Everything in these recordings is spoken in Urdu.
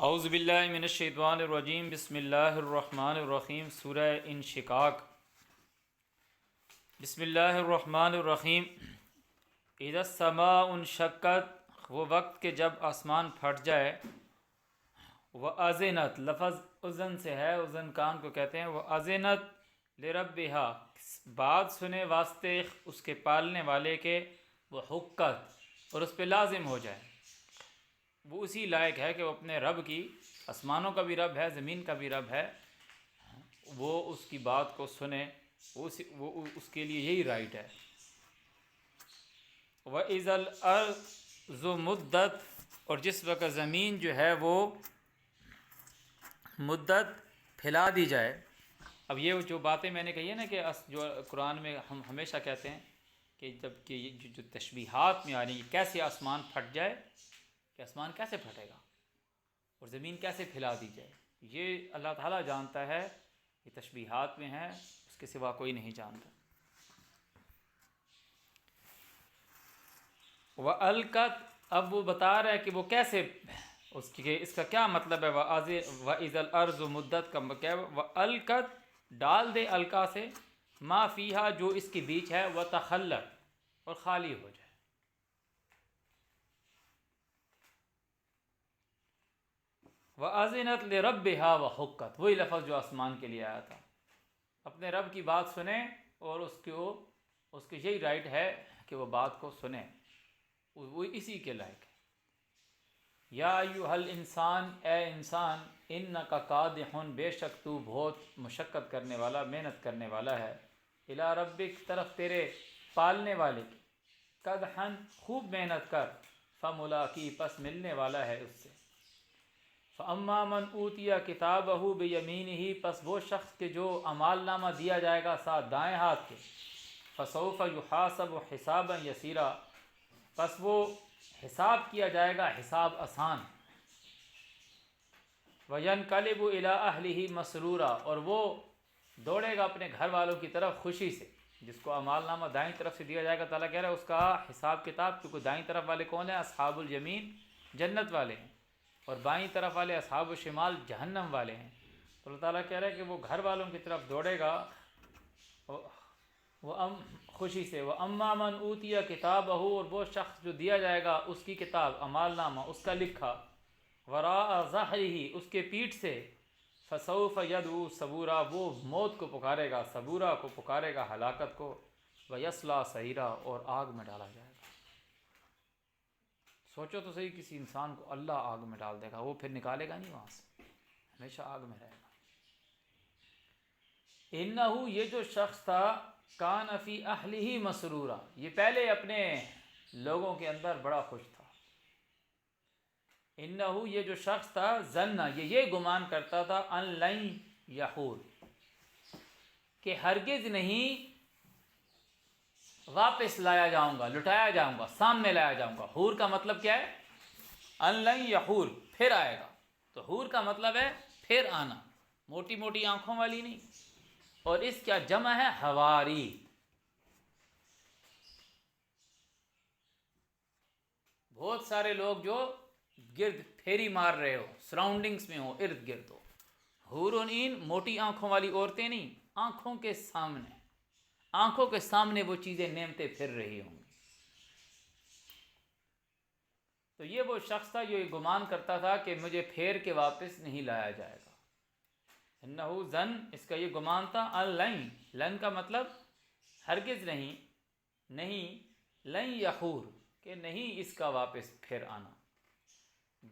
اعوذ باللہ من الشیطان الرجیم بسم اللہ الرحمن الرحیم سورہ انشقاق بسم اللہ الرحمن الرحیم اذا السماء انشقت وہ وقت کہ جب آسمان پھٹ جائے وَأَذِنَتْ لفظ اذن سے ہے، اذن کان کو کہتے ہیں، وَأَذِنَتْ لِرَبِّهَا بات سنے واسطے اس کے پالنے والے کے، وَحُقَّتْ اور اس پہ لازم ہو جائے، وہ اسی لائق ہے کہ وہ اپنے رب کی، آسمانوں کا بھی رب ہے، زمین کا بھی رب ہے، وہ اس کی بات کو سنے، وہ اس کے لیے یہی رائٹ ہے۔ وَإِذَا الْأَرْضُ مُدَّتْ اور جس وقت زمین جو ہے وہ مدت پھیلا دی جائے۔ اب یہ جو باتیں میں نے کہی ہے نا کہ جو قرآن میں ہم ہمیشہ کہتے ہیں کہ جب کہ یہ جو تشبیہات میں آ رہی ہیں، کیسے آسمان پھٹ جائے، کہ آسمان کیسے پھٹے گا اور زمین کیسے پھیلا دی جائے، یہ اللہ تعالیٰ جانتا ہے، یہ تشبیہات میں ہے، اس کے سوا کوئی نہیں جانتا۔ وَأَلْقَتْ اب وہ بتا رہا ہے کہ وہ کیسے، اس کا کیا مطلب ہے۔ وَإِذَا الْأَرْضُ مُدَّتْ کا کیا ہے؟ وَأَلْقَتْ ڈال دے القا سے، ما فیہا جو اس کے بیچ ہے، وَتَخَلَّتْ اور خالی ہو جائے۔ وَأَذِنَتْ لِرَبِّهَا وَحُقَّتْ وہی لفظ جو آسمان کے لیے آیا تھا، اپنے رب کی بات سنیں اور اس کو یہی رائٹ ہے کہ وہ بات کو سنیں، وہ اسی کے لائق ہے۔ یا ایھا الانسان اے انسان، انک کادح بے شک تو بہت مشقت کرنے والا، محنت کرنے والا ہے، الی ربک طرف تیرے پالنے والے کی، قدحا خوب محنت کر، فملاقی پس ملنے والا ہے اس سے۔ فاما من اوتی کتابہ بیمینہ پس وہ شخص کے جو اعمال نامہ دیا جائے گا ساتھ دائیں ہاتھ کے، فسوف یحاسب حسابا یسیرا پس وہ حساب کیا جائے گا حساب آسان۔ وَيَنْقَلِبُ إِلَىٰ أَهْلِهِ مَسْرُورًا اور وہ دوڑے گا اپنے گھر والوں کی طرف خوشی سے۔ جس کو اعمال نامہ دائیں طرف سے دیا جائے گا، تعالیٰ کہہ رہا ہے اس کا حساب کتاب، کیونکہ دائیں طرف والے کون ہیں؟ اصحاب الیمین جنت والے ہیں، اور بائیں طرف والے اصحاب الشمال جہنم والے ہیں۔ تو اللہ تعالیٰ کہہ رہا ہے کہ وہ گھر والوں کی طرف دوڑے گا وہ خوشی سے۔ وَأَمَّا مَنْ أُوتِيَ كِتَابَهُ اور وہ شخص جو دیا جائے گا اس کی کتاب، اعمال نامہ اس کا لکھا، وَرَاءَ ظَهْرِهِ اس کے پیٹھ سے، فَسَوْفَ يَدْعُو ثَبُورًا وہ موت کو پکارے گا، صبورا کو پکارے گا، ہلاکت کو، وَيَصْلَىٰ سَعِيرًا اور آگ میں ڈالا جائے گا۔ سوچو تو صحیح، کسی انسان کو اللہ آگ میں ڈال دے گا، وہ پھر نکالے گا نہیں وہاں سے، ہمیشہ آگ میں رہے گا۔ انہو یہ جو شخص تھا، کان فی اہلہ مسرورا یہ پہلے اپنے لوگوں کے اندر بڑا خوش تھا۔ انہو یہ جو شخص تھا، ظن یہ گمان کرتا تھا، ان لن یحور کہ ہرگز نہیں واپس لایا جاؤں گا، لٹایا جاؤں گا، سامنے لایا جاؤں گا۔ حور کا مطلب کیا ہے؟ ان لن یحور پھر آئے گا، تو حور کا مطلب ہے پھر آنا، موٹی موٹی آنکھوں والی نہیں۔ اور اس کا جمع ہے حواری، بہت سارے لوگ جو گرد پھیری مار رہے ہو، سراؤنڈنگز میں ہو، ارد گرد ہو۔ حورن عین موٹی آنکھوں والی عورتیں نہیں، آنکھوں کے سامنے وہ چیزیں نعمتیں پھر رہی ہوں گی۔ تو یہ وہ شخص تھا جو یہ گمان کرتا تھا کہ مجھے پھیر کے واپس نہیں لایا جائے گا۔ انہو ظن اس کا یہ گمان تھا، ان لن کا مطلب ہرگز نہیں، لن یحور کہ نہیں اس کا واپس پھر آنا۔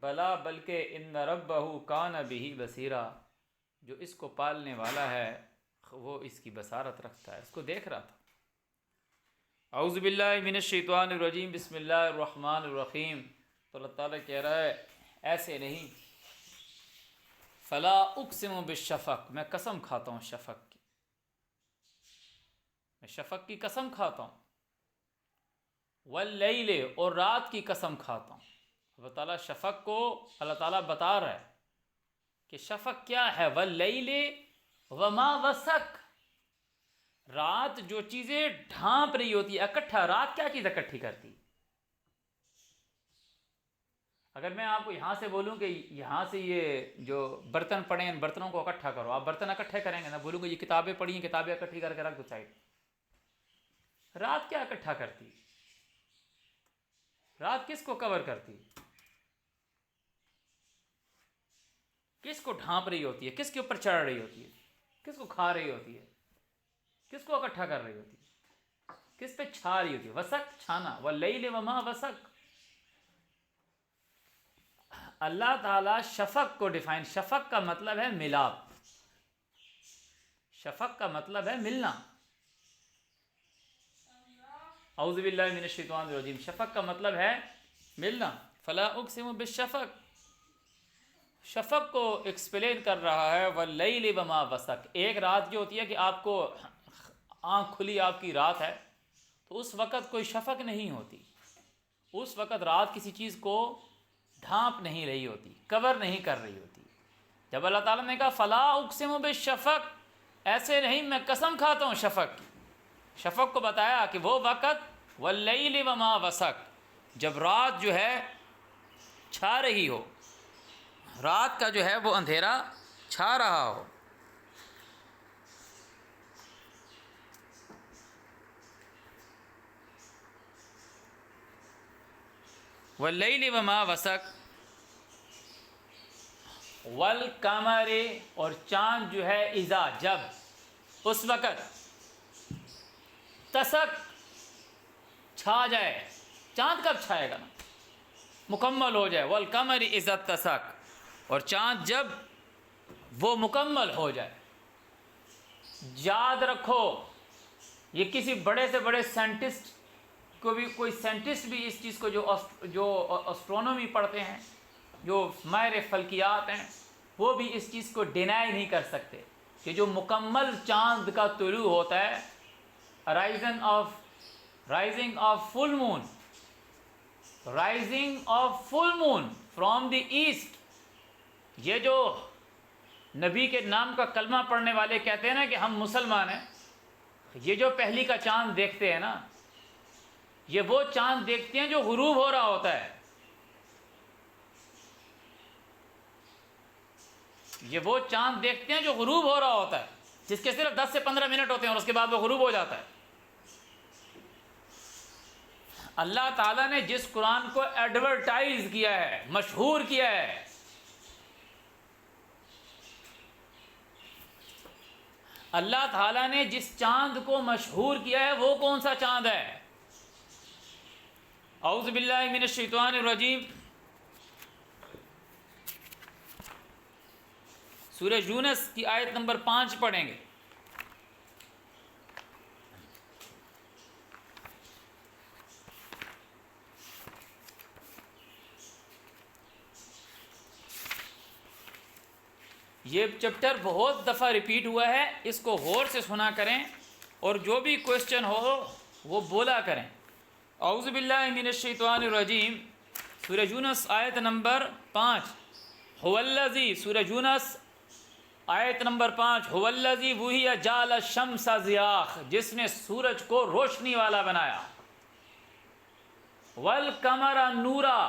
بلا بلکہ ان ربہ کان بہ بصیرا جو اس کو پالنے والا ہے وہ اس کی بصارت رکھتا ہے، اس کو دیکھ رہا تھا۔ اعوذ باللہ من الشیطان الرجیم بسم اللہ الرحمن الرحیم۔ تو اللہ تعالیٰ کہہ رہا ہے ایسے نہیں، فلا اقسم بالشفق میں قسم کھاتا ہوں شفق کی، میں شفق کی قسم کھاتا ہوں، واللیل اور رات کی قسم کھاتا ہوں۔ اللہ تعالیٰ شفق کو اللہ تعالیٰ بتا رہا ہے کہ شفق کیا ہے، واللیل وما وسق رات جو چیزیں ڈھانپ رہی ہوتی ہے اکٹھا، رات کیا چیز اکٹھی کرتی؟ اگر میں آپ کو یہاں سے بولوں کہ یہاں سے یہ جو برتن پڑے ہیں ان برتنوں کو اکٹھا کرو، آپ برتن اکٹھے کریں گے نا، بولوں گے یہ کتابیں پڑھی ہیں، کتابیں اکٹھی کر کے رکھ دو سائڈ۔ رات کیا اکٹھا کرتی؟ رات کس کو کور کرتی؟ کس کو ڈھانپ رہی ہوتی ہے؟ کس کے اوپر چڑھ رہی ہوتی ہے؟ کس کو کھا رہی ہوتی ہے؟ کس کو اکٹھا کر رہی ہوتی ہے؟ کس پہ چھا رہی ہوتی ہے؟ وسق، چھانا، واللیل وما وسق۔ اللہ تعالیٰ شفق کو ڈیفائن، شفق کا مطلب ہے ملاپ، شفق کا مطلب ہے ملنا۔ اعوذ باللہ من الشیطان الرجیم، شفق کا مطلب ہے ملنا۔ فلا اقسم بالشفق، شفق کو ایکسپلین کر رہا ہے واللیل وما وسق۔ ایک رات جو ہوتی ہے کہ آپ کو آنکھ کھلی، آپ کی رات ہے، تو اس وقت کوئی شفق نہیں ہوتی، اس وقت رات کسی چیز کو ڈھانپ نہیں رہی ہوتی، کور نہیں کر رہی ہوتی۔ جب اللہ تعالیٰ نے کہا فلا اقسم بالشفق، ایسے نہیں میں قسم کھاتا ہوں شفق کی، شفق کو بتایا کہ وہ وقت واللیل وما وسق، جب رات جو ہے چھا رہی ہو، رات کا جو ہے وہ اندھیرا چھا رہا ہو۔ واللیل وما وسق، والقمر، اور چاند جو ہے اذا، جب، اس وقت، تسق، چھا جائے۔ چاند کب چھائے گا نا؟ مکمل ہو جائے۔ والقمر اذا اتسق، اور چاند جب وہ مکمل ہو جائے۔ یاد رکھو، یہ کسی بڑے سے بڑے سائنٹسٹ کو بھی، کوئی سائنٹسٹ بھی اس چیز کو جو اسٹرونومی پڑھتے ہیں، جو ماہر فلکیات ہیں، وہ بھی اس چیز کو ڈینائی نہیں کر سکتے کہ جو مکمل چاند کا طلوع ہوتا ہے، rising of full moon, rising of full moon from the east, یہ جو نبی کے نام کا کلمہ پڑھنے والے کہتے ہیں نا کہ ہم مسلمان ہیں، یہ جو پہلی کا چاند دیکھتے ہیں نا، یہ وہ چاند دیکھتے ہیں جو غروب ہو رہا ہوتا ہے، یہ وہ چاند دیکھتے ہیں جو غروب ہو رہا ہوتا ہے، جس کے صرف 10 سے 15 منٹ ہوتے ہیں اور اس کے بعد وہ غروب ہو جاتا ہے۔ اللہ تعالیٰ نے جس قرآن کو ایڈورٹائز کیا ہے، مشہور کیا ہے، اللہ تعالیٰ نے جس چاند کو مشہور کیا ہے، وہ کون سا چاند ہے؟ اعوذ باللہ من الشیطان الرجیم، سورہ یونس کی آیت نمبر 5 پڑھیں گے۔ یہ چیپٹر بہت دفعہ ریپیٹ ہوا ہے، اس کو غور سے سنا کریں اور جو بھی کوشچن ہو وہ بولا کریں۔ اعوذ باللہ من الشیطان الرجیم، سورہ یونس آیت نمبر 5، هو الذی، سورہ یونس آیت نمبر 5، هو الذی، وہی جعل الشمس ضیاء، جس نے سورج کو روشنی والا بنایا، والقمر نورا،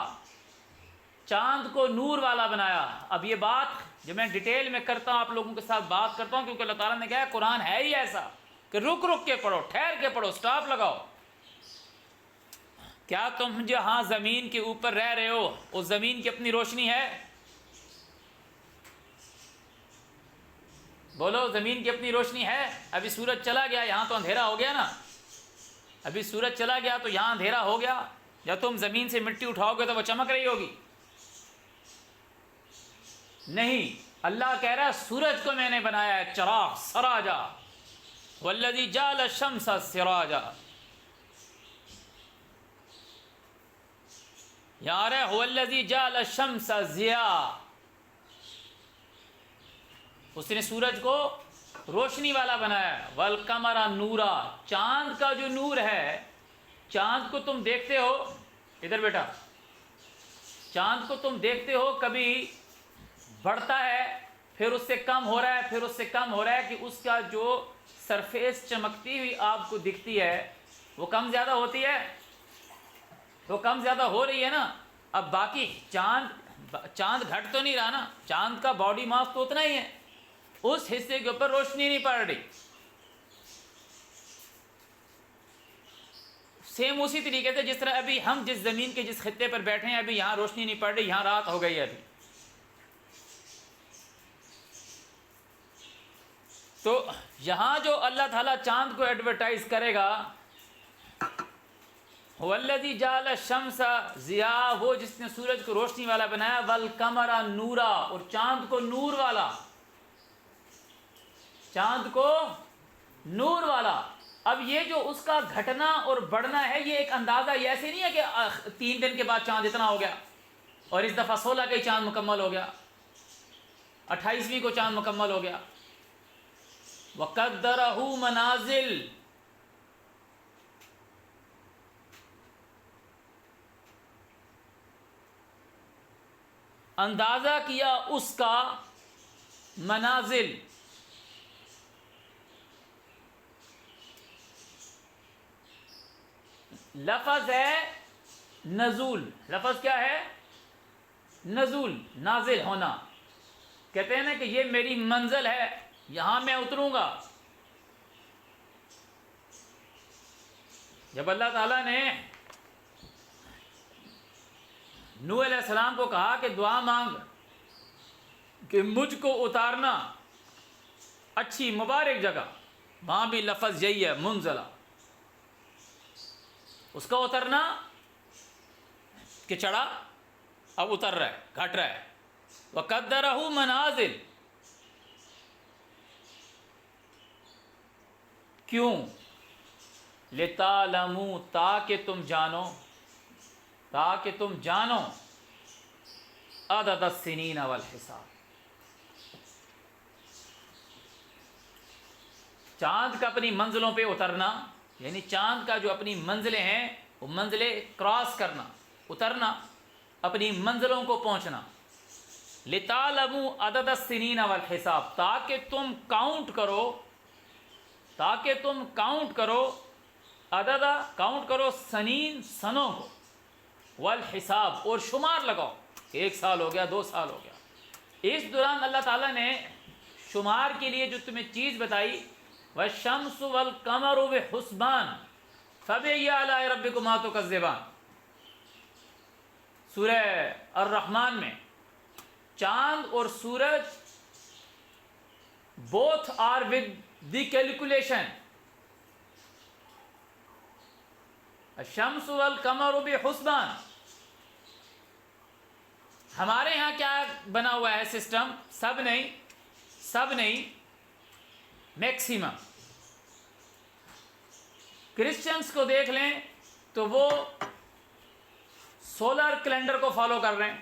چاند کو نور والا بنایا۔ اب یہ بات جب میں ڈیٹیل میں کرتا ہوں، آپ لوگوں کے ساتھ بات کرتا ہوں، کیونکہ اللہ تعالیٰ نے کہا ہے قرآن ہے ہی ایسا کہ رک رک کے پڑھو، ٹھہر کے پڑھو، سٹاپ لگاؤ۔ کیا تم جہاں زمین کے اوپر رہ رہے ہو، اس زمین کی اپنی روشنی ہے؟ بولو، زمین کی اپنی روشنی ہے؟ ابھی سورج چلا گیا، یہاں تو اندھیرا ہو گیا نا، ابھی سورج چلا گیا تو یہاں اندھیرا ہو گیا۔ جب تم زمین سے مٹی اٹھاؤ گے تو وہ چمک رہی ہوگی؟ نہیں، اللہ کہہ رہا ہے سورج کو میں نے بنایا ہے چراغ، سراجا، والذی جعل الشمس سراجا۔ یہاں رہے هو الذی جعل الشمس ضیاء، اس نے سورج کو روشنی والا بنایا، والقمر نورا، چاند کا جو نور ہے، چاند کو تم دیکھتے ہو، ادھر بیٹا، چاند کو تم دیکھتے ہو، کبھی بڑھتا ہے، پھر اس سے کم ہو رہا ہے، پھر اس سے کم ہو رہا ہے، کہ اس کا جو سرفیس چمکتی ہوئی آپ کو دکھتی ہے وہ کم زیادہ ہوتی ہے، وہ کم زیادہ ہو رہی ہے نا۔ اب باقی چاند گھٹ تو نہیں رہا نا، چاند کا باڈی ماس تو اتنا ہی ہے، اس حصے کے اوپر روشنی نہیں پڑ رہی۔ سیم اسی طریقے سے جس طرح ابھی ہم جس زمین کے جس خطے پر بیٹھے ہیں، ابھی یہاں روشنی نہیں پڑ رہی، یہاں رات ہو گئی ہے ابھی۔ تو یہاں جو اللہ تعالیٰ چاند کو ایڈورٹائز کرے گا، والذی جعل الشمس ضیاء، وہ جس نے سورج کو روشنی والا بنایا، والقمر نورا، اور چاند کو نور والا، چاند کو نور والا۔ اب یہ جو اس کا گھٹنا اور بڑھنا ہے، یہ ایک اندازہ، یہ ایسے نہیں ہے کہ 3 دن کے بعد چاند اتنا ہو گیا اور اس دفعہ 16 کا ہی چاند مکمل ہو گیا، 28ویں کو چاند مکمل ہو گیا۔ وَقَدَّرَهُ مَنَازِلَ، اندازہ کیا اس کا منازل، لفظ ہے نزول، لفظ کیا ہے؟ نزول، نازل ہونا۔ کہتے ہیں نا کہ یہ میری منزل ہے، یہاں میں اتروں گا۔ جب اللہ تعالیٰ نے نوح علیہ السلام کو کہا کہ دعا مانگ کہ مجھ کو اتارنا اچھی مبارک جگہ، وہاں بھی لفظ یہی ہے، منزلہ، اس کا اترنا کہ چڑھا اب اتر رہا ہے، گھٹ رہا ہے۔ وَقَدَّرَهُ مَنَازِلَ، کیوں؟ لِتَعْلَمُوا، تاکہ تم جانو، تاکہ تم جانو، عدد السنین والحساب، چاند کا اپنی منزلوں پہ اترنا، یعنی چاند کا جو اپنی منزلیں ہیں وہ منزلیں کراس کرنا، اترنا، اپنی منزلوں کو پہنچنا۔ لِتَعْلَمُوا عَدَدَ السِّنِينَ وَالْحِسَابَ، تاکہ تم کاؤنٹ کرو، تاکہ تم کاؤنٹ کرو، عدد کاؤنٹ کرو، سنین سنوں کو، والحساب اور شمار لگاؤ، 1 سال ہو گیا، 2 سال ہو گیا۔ اس دوران اللہ تعالیٰ نے شمار کے لیے جو تمہیں چیز بتائی، والشمس والقمر بحسبان فبأي آلاء ربكما تكذبان، سورہ الرحمن میں چاند اور سورج both are with the calculation، الشمس والقمر بحسبان۔ ہمارے ہاں کیا بنا ہوا ہے سسٹم؟ سب نہیں، میکسیمم۔ کرسچنس کو دیکھ لیں تو وہ سولر کیلنڈر کو فالو کر رہے ہیں،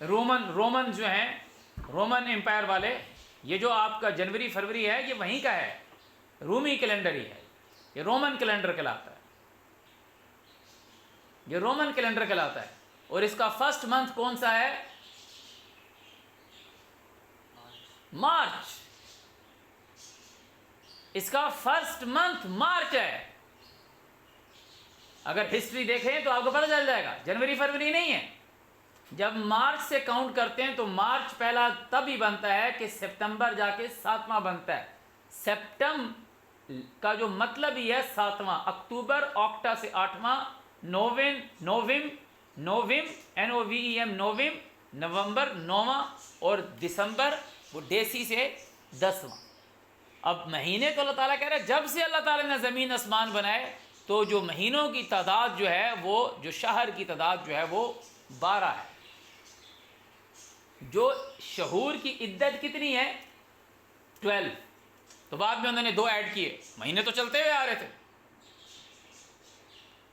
رومن جو ہیں، رومن امپائر والے، یہ جو آپ کا جنوری فروری ہے یہ وہیں کا ہے، رومی کیلنڈر ہی ہے، یہ رومن کیلنڈر کہلاتا ہے، یہ رومن کیلنڈر کہلاتا ہے۔ اور اس کا فرسٹ منتھ کون سا ہے؟ مارچ، اس کا فرسٹ منتھ مارچ ہے۔ اگر ہسٹری دیکھیں تو آپ کو پتہ چل جائے گا، جنوری فروری نہیں ہے۔ جب مارچ سے کاؤنٹ کرتے ہیں تو مارچ پہلا تب ہی بنتا ہے کہ سپتمبر جا کے 7واں بنتا ہے۔ سپٹم کا جو مطلب ہی ہے 7واں، اکتوبر آکٹا سے 8واں، نوویم نومبر 9واں، اور دسمبر وہ ڈیسی سے 10واں۔ اب مہینے تو اللہ تعالیٰ کہہ رہے ہیں جب سے اللہ تعالیٰ نے زمین آسمان بنائے تو جو مہینوں کی تعداد جو ہے، وہ جو شہر کی تعداد جو ہے وہ 12 ہے۔ جو شہور کی عدت کتنی ہے؟ 12۔ تو بعد میں انہوں نے 2 ایڈ کیے، مہینے تو چلتے ہوئے آ رہے تھے،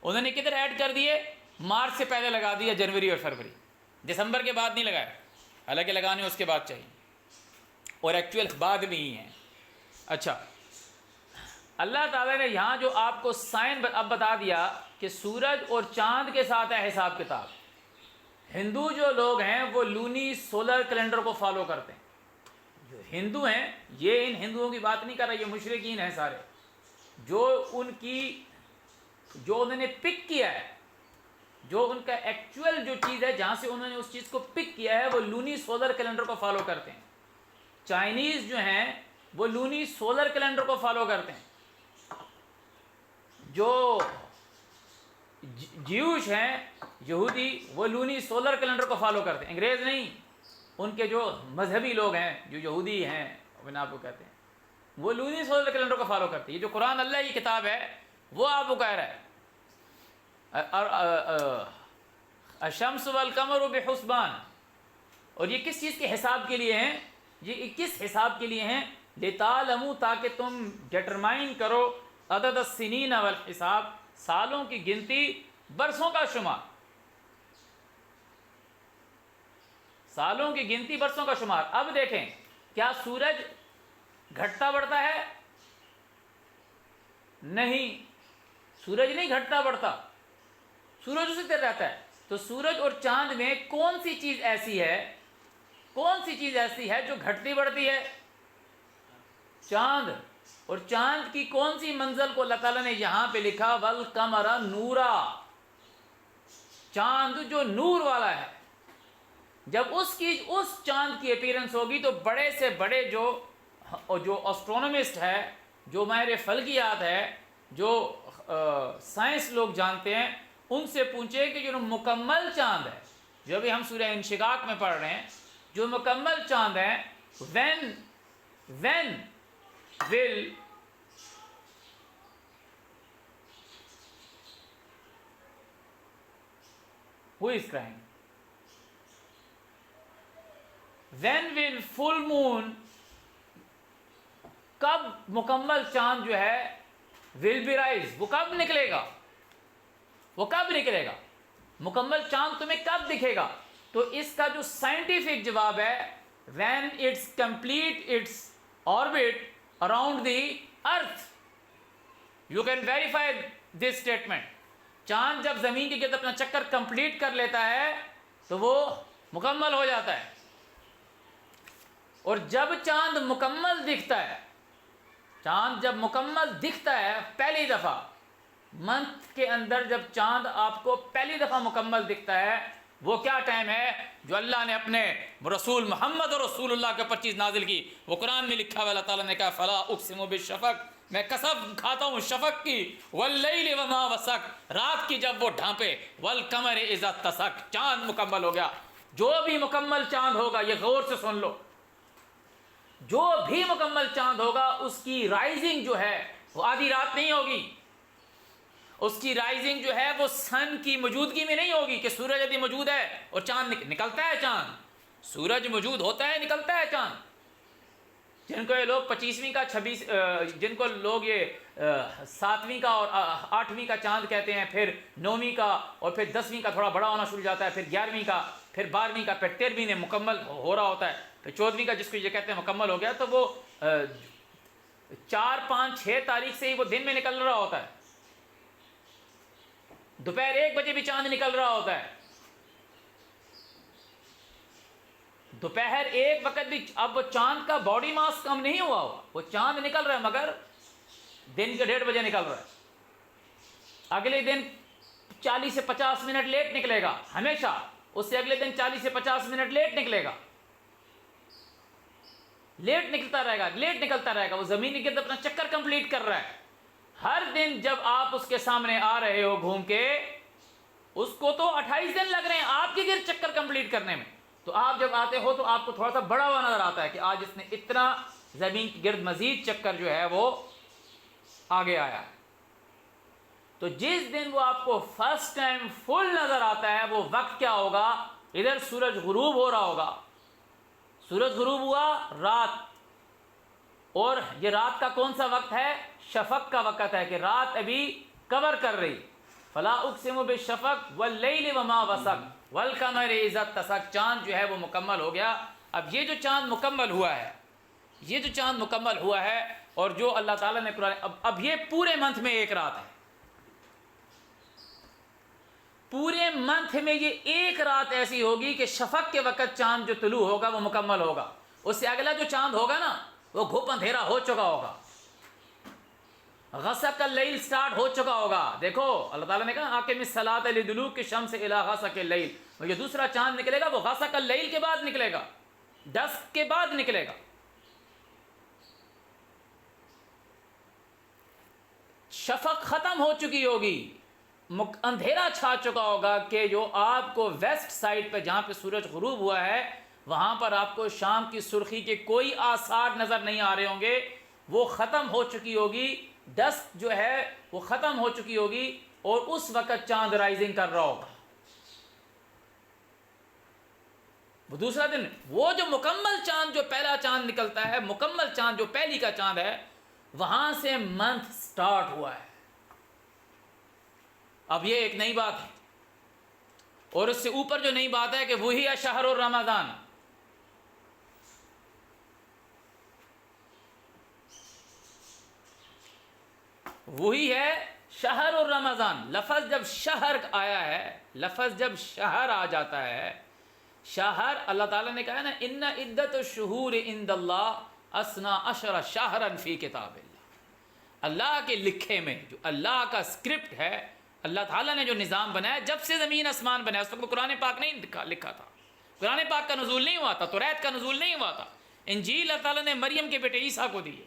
انہوں نے کدھر ایڈ کر دیے؟ مارچ سے پہلے لگا دیا جنوری اور فروری، دسمبر کے بعد نہیں لگایا، حالانکہ لگانے اس کے بعد چاہیے، اور ایکچوئل بعد میں ہی ہیں۔ اچھا، اللہ تعالیٰ نے یہاں جو آپ کو سائن اب بتا دیا کہ سورج اور چاند کے ساتھ ہے حساب کتاب۔ ہندو جو لوگ ہیں وہ لونی سولر کیلنڈر کو فالو کرتے ہیں۔ جو ہندو ہیں، یہ ان ہندوؤں کی بات نہیں کر رہا، یہ مشرکین ہیں سارے، جو انہوں نے پک کیا ہے، جو ان کا ایکچوئل جو چیز ہے جہاں سے انہوں نے اس چیز کو پک کیا ہے وہ لونی سولر کیلنڈر کو فالو کرتے ہیں. چائنیز جو ہیں وہ لونی سولر کیلنڈر کو فالو کرتے ہیں. جو جیوش ہیں یہودی وہ لونی سولر کیلنڈر کو فالو کرتے ہیں. انگریز نہیں، ان کے جو مذہبی لوگ ہیں جو یہودی ہیں اپنے آپ کو کہتے ہیں وہ لونی سولر کیلنڈر کو فالو کرتے ہیں. یہ جو قرآن اللہ کی کتاب ہے وہ آپ کو کہہ رہا ہے الشمس والقمر بحسبان. اور یہ کس چیز کے حساب کے لیے ہیں؟ یہ کس حساب کے لیے ہیں؟ لتعلموا، تاکہ تم ڈٹرمائن کرو عدد السنین والحساب، سالوں کی گنتی، برسوں کا شمار. سالوں کی گنتی، برسوں کا شمار. اب دیکھیں کیا سورج گھٹتا بڑھتا ہے؟ نہیں، سورج نہیں گھٹتا بڑھتا، سورج اسی طرح رہتا ہے. تو سورج اور چاند میں کون سی چیز ایسی ہے، کون سی چیز ایسی ہے جو گھٹتی بڑھتی ہے؟ چاند. اور چاند کی کون سی منزل کو اللہ تعالیٰ نے یہاں پہ لکھا والقمر نورا، چاند جو نور والا ہے. جب اس چاند کی اپیرنس ہوگی تو بڑے سے بڑے جو اسٹرونومسٹ ہے، جو ماہر فلکیات ہے، جو سائنس لوگ جانتے ہیں، ان سے پوچھے کہ جو مکمل چاند ہے، جو ابھی ہم سورہ انشقاق میں پڑھ رہے ہیں، جو مکمل چاند ہے، when will who is crying? when will full moon، کب مکمل چاند جو ہے will be rise، وہ کب نکلے گا؟ وہ کب نکلے گا؟ مکمل چاند تمہیں کب دکھے گا؟ تو اس کا جو سائنٹیفک جواب ہے when it's complete its orbit around the earth. you can verify this statement. چاند جب زمین کے گرد اپنا چکر کمپلیٹ کر لیتا ہے تو وہ مکمل ہو جاتا ہے. اور جب چاند مکمل دکھتا ہے، چاند جب مکمل دکھتا ہے پہلی دفعہ منتھ کے اندر، جب چاند آپ کو پہلی دفعہ مکمل دکھتا ہے، وہ کیا ٹائم ہے جو اللہ نے اپنے رسول محمد اور رسول اللہ کے اوپر چیز نازل کی؟ وہ قرآن میں لکھا ہوا، اللہ تعالیٰ نے کہا فلا اقسم بالشفق، میں قسم کھاتا ہوں شفق کی، واللیل وما وسق، رات کی جب وہ ڈھانپے، والقمر اذا اتسق، چاند مکمل ہو گیا. جو بھی مکمل چاند ہوگا، یہ غور سے سن لو، جو بھی مکمل چاند ہوگا اس کی رائزنگ جو ہے وہ آدھی رات نہیں ہوگی. اس کی رائزنگ جو ہے وہ سن کی موجودگی میں نہیں ہوگی کہ سورج ابھی موجود ہے اور چاند نکلتا ہے. چاند سورج موجود ہوتا ہے، نکلتا ہے چاند. جن کو یہ لوگ 25ویں کا 26 جن کو لوگ یہ 7ویں کا اور 8ویں کا چاند کہتے ہیں، پھر 9ویں کا، اور پھر 10ویں کا تھوڑا بڑا ہونا شروع جاتا ہے، پھر 11ویں کا، پھر 12ویں کا، پھر 13ویں نے مکمل ہو رہا ہوتا ہے، پھر 14ویں کا جس کو یہ کہتے ہیں مکمل ہو گیا، تو وہ 4 5 6 تاریخ سے ہی وہ دن میں نکل رہا ہوتا ہے. دوپہر 1 بجے بھی چاند نکل رہا ہوتا ہے. دوپہر 1 وقت بھی. اب وہ چاند کا باڈی ماس کم نہیں ہوا، وہ چاند نکل رہا ہے مگر دن کے 1:30 بجے نکل رہا ہے. اگلے دن 40 سے 50 منٹ لیٹ نکلے گا ہمیشہ، اس سے اگلے دن 40 سے 50 منٹ لیٹ نکلے گا، لیٹ نکلتا رہے گا، لیٹ نکلتا رہے گا. وہ زمین کے گرد اپنا چکر کمپلیٹ کر رہا ہے. ہر دن جب آپ اس کے سامنے آ رہے ہو گھوم کے، اس کو تو 28 دن لگ رہے ہیں آپ کے گرد چکر کمپلیٹ کرنے میں. تو آپ جب آتے ہو تو آپ کو تھوڑا سا بڑا ہوا نظر آتا ہے کہ آج اس نے اتنا زمین کے گرد مزید چکر جو ہے وہ آگے آیا. تو جس دن وہ آپ کو فرسٹ ٹائم فل نظر آتا ہے، وہ وقت کیا ہوگا؟ ادھر سورج غروب ہو رہا ہوگا. سورج غروب ہوا رات، اور یہ رات کا کون سا وقت ہے؟ شفق کا وقت ہے کہ رات ابھی کور کر رہی. فلا اقسم بالشفق واللیل وما وسق والقمر اذا اتسق، چاند جو ہے وہ مکمل ہو گیا. اب یہ جو چاند مکمل ہوا ہے، یہ جو چاند مکمل ہوا ہے، اور جو اللہ تعالیٰ نے قرآن، اب یہ پورے منتھ میں ایک رات ہے. پورے منتھ میں یہ ایک رات ایسی ہوگی کہ شفق کے وقت چاند جو طلوع ہوگا وہ مکمل ہوگا. اس سے اگلا جو چاند ہوگا نا، وہ گھپ اندھیرا ہو چکا ہوگا. غسق اللیل سٹارٹ ہو چکا ہوگا. دیکھو اللہ تعالیٰ نے کہا اقم الصلاۃ لدلوک الشمس الی غسق اللیل. اور یہ دوسرا چاند نکلے گا وہ غسق اللیل کے بعد نکلے گا، ڈسک کے بعد نکلے گا. شفق ختم ہو چکی ہوگی، اندھیرا چھا چکا ہوگا کہ جو آپ کو ویسٹ سائڈ پہ جہاں پہ سورج غروب ہوا ہے وہاں پر آپ کو شام کی سرخی کے کوئی آثار نظر نہیں آ رہے ہوں گے. وہ ختم ہو چکی ہوگی، ڈسک جو ہے وہ ختم ہو چکی ہوگی، اور اس وقت چاند رائزنگ کر رہا ہوگا. وہ دوسرا دن، وہ جو مکمل چاند، جو پہلا چاند نکلتا ہے، مکمل چاند جو پہلی کا چاند ہے، وہاں سے منتھ سٹارٹ ہوا ہے. اب یہ ایک نئی بات ہے، اور اس سے اوپر جو نئی بات ہے کہ وہی ہے شہر الرمضان. وہی ہے شہر الرمضان. لفظ جب شہر آیا ہے، لفظ جب شہر آ جاتا ہے، شہر اللہ تعالیٰ نے کہا نا ان عدت الشہور عند اللہ اثنا عشر شہرا فی کتاب اللہ. اللہ کے لکھے میں جو اللہ کا اسکرپٹ ہے، اللہ تعالیٰ نے جو نظام بنایا جب سے زمین آسمان بنایا، اس وقت قرآن پاک نہیں لکھا تھا، قرآن پاک کا نزول نہیں ہوا تھا، توریت کا نزول نہیں ہوا تھا. انجیل اللہ تعالیٰ نے مریم کے بیٹے عیسیٰ کو دی ہے،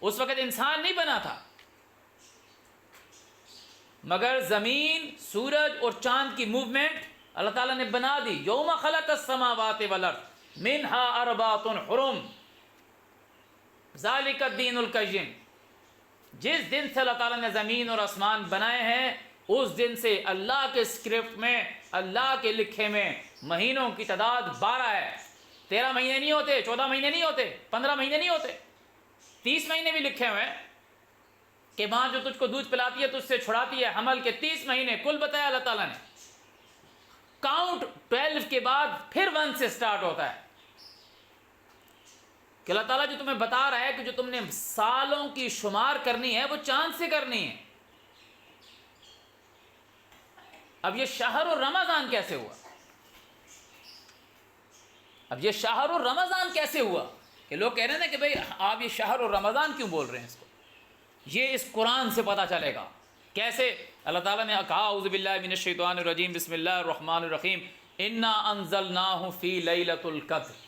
اس وقت انسان نہیں بنا تھا. مگر زمین، سورج اور چاند کی موومنٹ اللہ تعالیٰ نے بنا دی. یوم خلق السماوات والارض منها اربعۃ حرم ذالک الدین القیم. جس دن سے اللہ تعالیٰ نے زمین اور آسمان بنائے ہیں، اس دن سے اللہ کے اسکرپٹ میں، اللہ کے لکھے میں مہینوں کی تعداد 12 ہے. 13 مہینے نہیں ہوتے، 14 مہینے نہیں ہوتے، 15 مہینے نہیں ہوتے، 30 مہینے بھی لکھے ہوئے ہیں کہ ماں جو تجھ کو دودھ پلاتی ہے تجھ سے چھڑاتی ہے. حمل کے 30 مہینے کل بتایا اللہ تعالیٰ نے. کاؤنٹ 12 کے بعد پھر 1 سے سٹارٹ ہوتا ہے کہ اللہ تعالیٰ جو تمہیں بتا رہا ہے کہ جو تم نے سالوں کی شمار کرنی ہے وہ چاند سے کرنی ہے. اب یہ شہر الرمضان کیسے ہوا؟ اب یہ شہر الرمضان کیسے ہوا کہ لوگ کہہ رہے ہیں نا کہ بھئی آپ یہ شہر الرمضان کیوں بول رہے ہیں؟ اس کو یہ اس قرآن سے پتہ چلے گا. کیسے؟ اللہ تعالیٰ نے کہا اعوذ باللہ من الشیطان الرجیم بسم اللہ الرحمن الرحیم انا انزلناہ فی لیلۃ القدر.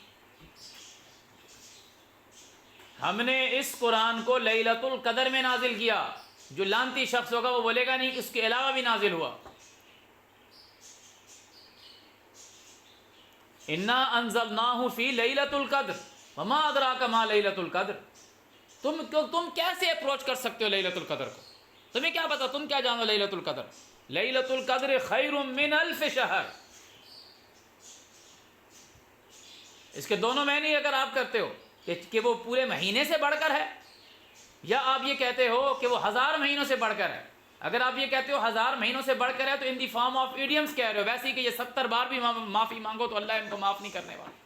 ہم نے اس قرآن کو لیلۃ القدر میں نازل کیا. جو لانتی شخص ہوگا وہ بولے گا نہیں اس کے علاوہ بھی نازل ہوا. انا انزلناہ فی لیلۃ القدر وما ادراک ما لیلۃ القدر. تم کیسے اپروچ کر سکتے ہو لیلۃ القدر کو؟ تمہیں کیا پتا، تم کیا جانو لیلۃ القدر؟ لیلۃ القدر خیر من الف شہر. اس کے دونوں معنی اگر آپ کرتے ہو کہ وہ پورے مہینے سے بڑھ کر ہے، یا آپ یہ کہتے ہو کہ وہ 1000 مہینوں سے بڑھ کر ہے. اگر آپ یہ کہتے ہو 1000 مہینوں سے بڑھ کر ہے تو ان دی فارم آف ایڈیمس کہہ رہے ہو، ویسے ہی کہ یہ 70 بار بھی معافی مانگو تو اللہ ان کو معاف نہیں کرنے والا.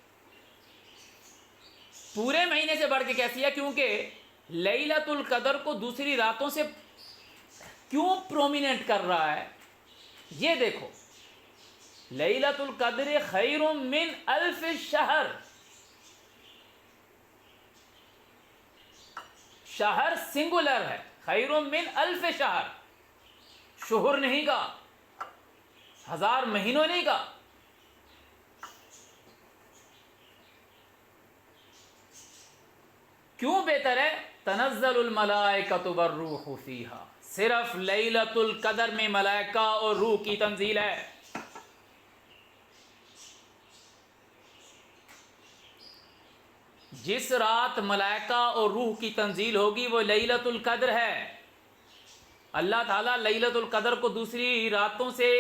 پورے مہینے سے بڑھ کے کیسی ہے؟ کیونکہ لیلۃ القدر کو دوسری راتوں سے کیوں پرومیننٹ کر رہا ہے یہ دیکھو. لیلۃ القدر خیر من الف شہر. شہر سنگولر ہے، خیر من الف شہر. شہر نہیں کا، 1000 مہینوں نہیں کا. کیوں بہتر ہے؟ تنزل الملائکۃ والروح فیہا. صرف لیلۃ القدر میں ملائکہ اور روح کی تنزیل ہے. جس رات ملائکہ اور روح کی تنزیل ہوگی وہ لیلۃ القدر ہے. اللہ تعالیٰ لیلۃ القدر کو دوسری راتوں سے،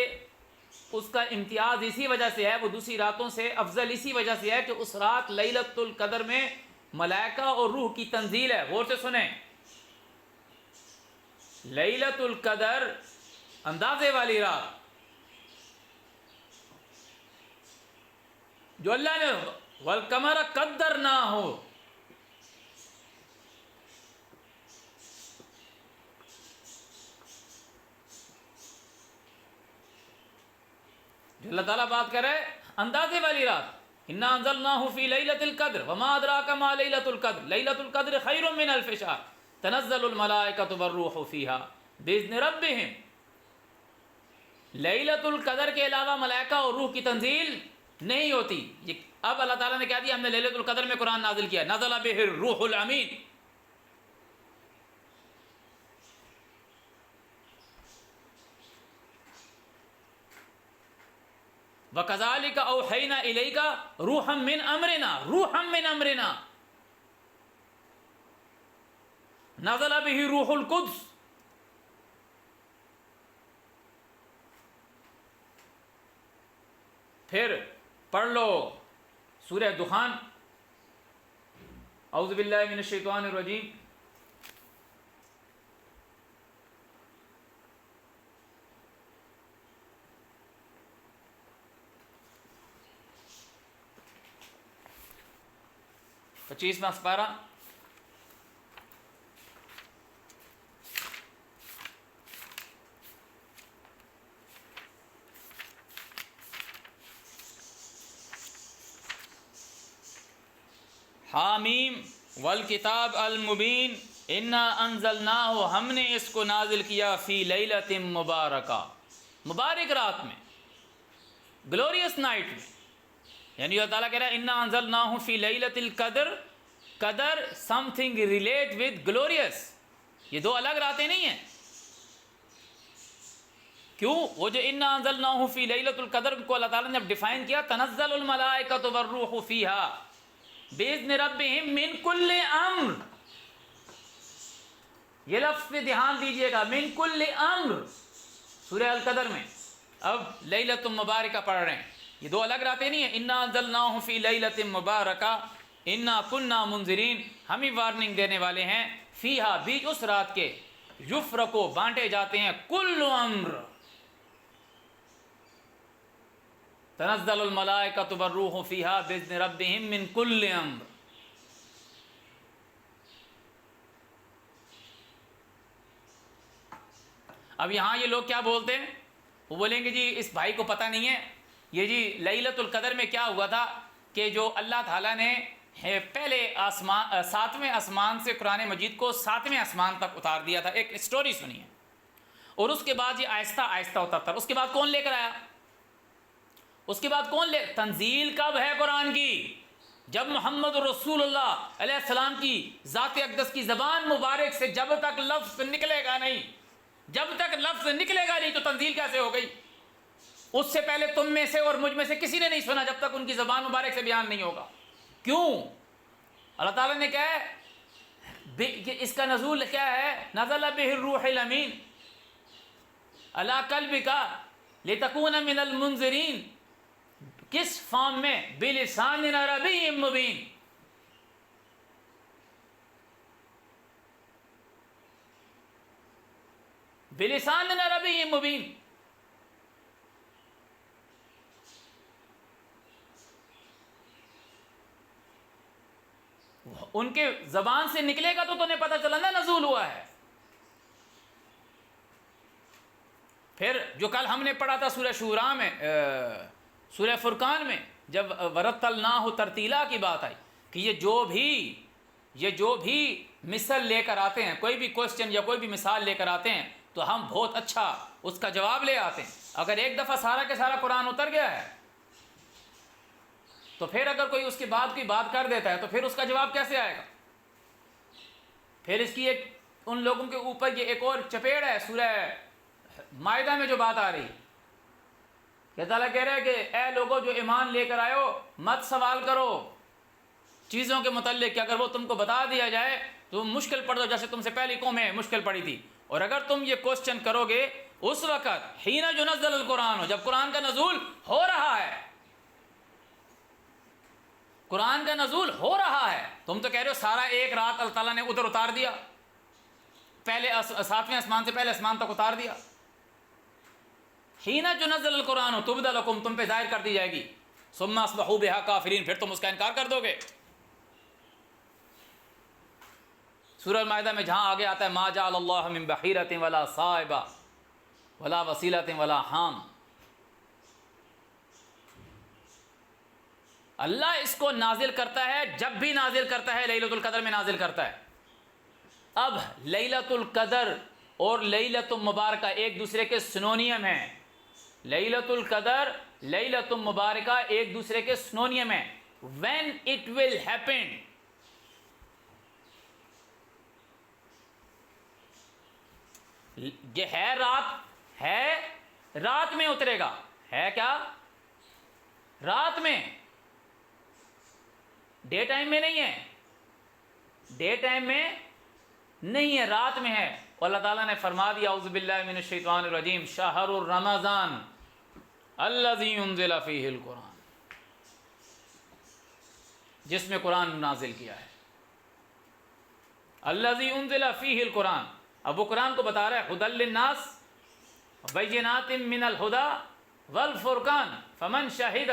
اس کا امتیاز اسی وجہ سے ہے، وہ دوسری راتوں سے افضل اسی وجہ سے ہے کہ اس رات لیلۃ القدر میں ملائکہ اور روح کی تنزیل ہے. غور سے سنیں، لیلۃ القدر اندازے والی رات جو اللہ نے والقمر قدرناہ، جو اللہ تعالیٰ بات کر رہے ہیں اندازے والی رات. انا انزلناہ فی لیلۃ القدر وما ادراک ما لیلۃ القدر. لیلۃ القدر خیر من الف شہر. تنزل الملائکۃ والروح فیہا بإذن ربہم. لیلۃ القدر کے علاوہ ملائکہ اور روح کی تنزیل نہیں ہوتی. اب اللہ تعالیٰ نے کیا دیا؟ ہم نے لیلۃ القدر میں قرآن نازل کیا. نزل بہ الروح الامین. وَكَذَلِكَ أَوْحَيْنَا إِلَيْكَ رُوحًا مِّنْ أَمْرِنَا رُوحًا مِّنْ أَمْرِنَا نزل بِهِ روح القدس. پھر پڑھ لو سورہ دخان. اعوذ باللہ من الشیطان الرجیم. پچیسواں سپارہ. حامیم والکتاب المبین انا انزلناہ، ہم نے اس کو نازل کیا فی لیلۃ مبارکہ، مبارک رات میں، گلوریس نائٹ میں. یعنی اللہ تعالیٰ کہہ رہا ہے انا انزلناہ فی لیلۃ القدر. قدر some thing relate with glorious. یہ دو الگ راتیں نہیں ہیں. کیوں؟ وہ جو انا انزلناہ فی لیلۃ القدر کو اللہ تعالیٰ نے اب ڈیفائن کیا، تنزل الملائکۃ والروح فیہا بإذن ربہم من کل امر. یہ لفظ پہ دھیان دیجئے گا، من کل امر سورہ القدر میں. اب لیلۃ مبارکہ پڑھ رہے ہیں. یہ دو الگ راتیں نہیں ہیں. انا انزلناہ فی لیلۃ مبارکہ انا کنا منذرین، ہم ہی وارننگ دینے والے ہیں. فیہا، بیچ اس رات کے، یفرقو، بانٹے جاتے ہیں، کل امر. تنزل الملائکۃ والروح فیہا بإذن ربہم من کل امر. اب یہاں یہ لوگ کیا بولتے ہیں؟ وہ بولیں گے جی اس بھائی کو پتہ نہیں ہے یہ جی لیلۃ القدر میں کیا ہوا تھا کہ جو اللہ تعالیٰ نے پہلے آسمان، ساتویں آسمان سے قرآن مجید کو ساتویں آسمان تک اتار دیا تھا. ایک سٹوری سنیے. اور اس کے بعد یہ آہستہ آہستہ اترتا. اس کے بعد کون لے کر آیا؟ اس کے بعد کون لے؟ تنزیل کب ہے قرآن کی؟ جب محمد رسول اللہ علیہ السلام کی ذات اقدس کی زبان مبارک سے جب تک لفظ نکلے گا نہیں، جب تک لفظ نکلے گا نہیں تو تنزیل کیسے ہو گئی؟ اس سے پہلے تم میں سے اور مجھ میں سے کسی نے نہیں سنا جب تک ان کی زبان مبارک سے بیان نہیں ہوگا. کیوں؟ اللہ تعالیٰ نے کیا ہے، اس کا نزول کیا ہے؟ نزل بہ الروح الامین علی قلبک لتکون من المنذرین. کس فارم میں؟ بلسان عربی مبین. بلسان عربی مبین. ان کے زبان سے نکلے گا تو تمہیں پتہ چلا نا نزول ہوا ہے. پھر جو کل ہم نے پڑھا تھا سورہ شورا میں، سورہ فرقان میں، جب ورتلناہ ترتیلا کی بات آئی کہ یہ جو بھی مثال لے کر آتے ہیں، کوئی بھی کوشچن یا کوئی بھی مثال لے کر آتے ہیں تو ہم بہت اچھا اس کا جواب لے آتے ہیں. اگر ایک دفعہ سارا کے سارا قرآن اتر گیا ہے تو پھر اگر کوئی اس کے بعد کوئی بات کر دیتا ہے تو پھر اس کا جواب کیسے آئے گا؟ پھر اس کی ایک ان لوگوں کے اوپر یہ ایک اور چپیڑ ہے سورہ مائدہ میں جو بات آ رہی کہ تعالیٰ کہہ رہے ہیں کہ اے لوگوں جو ایمان لے کر آئے ہو، مت سوال کرو چیزوں کے متعلق کہ اگر وہ تم کو بتا دیا جائے تو مشکل پڑ دو، جیسے تم سے پہلی قومیں مشکل پڑی تھی. اور اگر تم یہ کوشچن کرو گے اس وقت حین جو نزل القرآن ہو، جب قرآن کا نزول ہو رہا ہے، قرآن کا نزول ہو رہا ہے. تم تو کہہ رہے ہو سارا ایک رات اللہ تعالیٰ نے ادھر اتار دیا، پہلے ساتویں آسمان سے پہلے آسمان تک اتار دیا. حین جو نزل القرآن تبد لکم، تم پہ ظاہر کر دی جائے گی. ثم اصبحوا بہا کافرین، پھر تم اس کا انکار کر دو گے. سورہ المائدہ میں جہاں آگے آتا ہے ما جعل اللہ من بحیرۃ ولا صائبہ ولا وسیلۃ ولا حام، اللہ اس کو نازل کرتا ہے، جب بھی نازل کرتا ہے لیلۃ القدر میں نازل کرتا ہے. اب لیلۃ القدر اور لیلۃ مبارکہ ایک دوسرے کے سنونیم ہیں. لیلۃ القدر، لیلۃ مبارکہ ایک دوسرے کے سنونیم ہیں. when it will happen، یہ ہے رات میں اترے گا. ہے کیا؟ رات میں، ڈے ٹائم میں نہیں ہے. ڈے ٹائم میں نہیں ہے، رات میں ہے. اللہ تعالیٰ نے فرما دیا اعوذ باللہ من الشیطان الرجیم شہر رمضان الذی انزل فیہ القرآن، جس میں قرآن نازل کیا ہے. الذی انزل فیہ القرآن، اب وہ قرآن کو بتا رہا ہے ھدی للناس بینات من الھدی والفرقان فمن شہد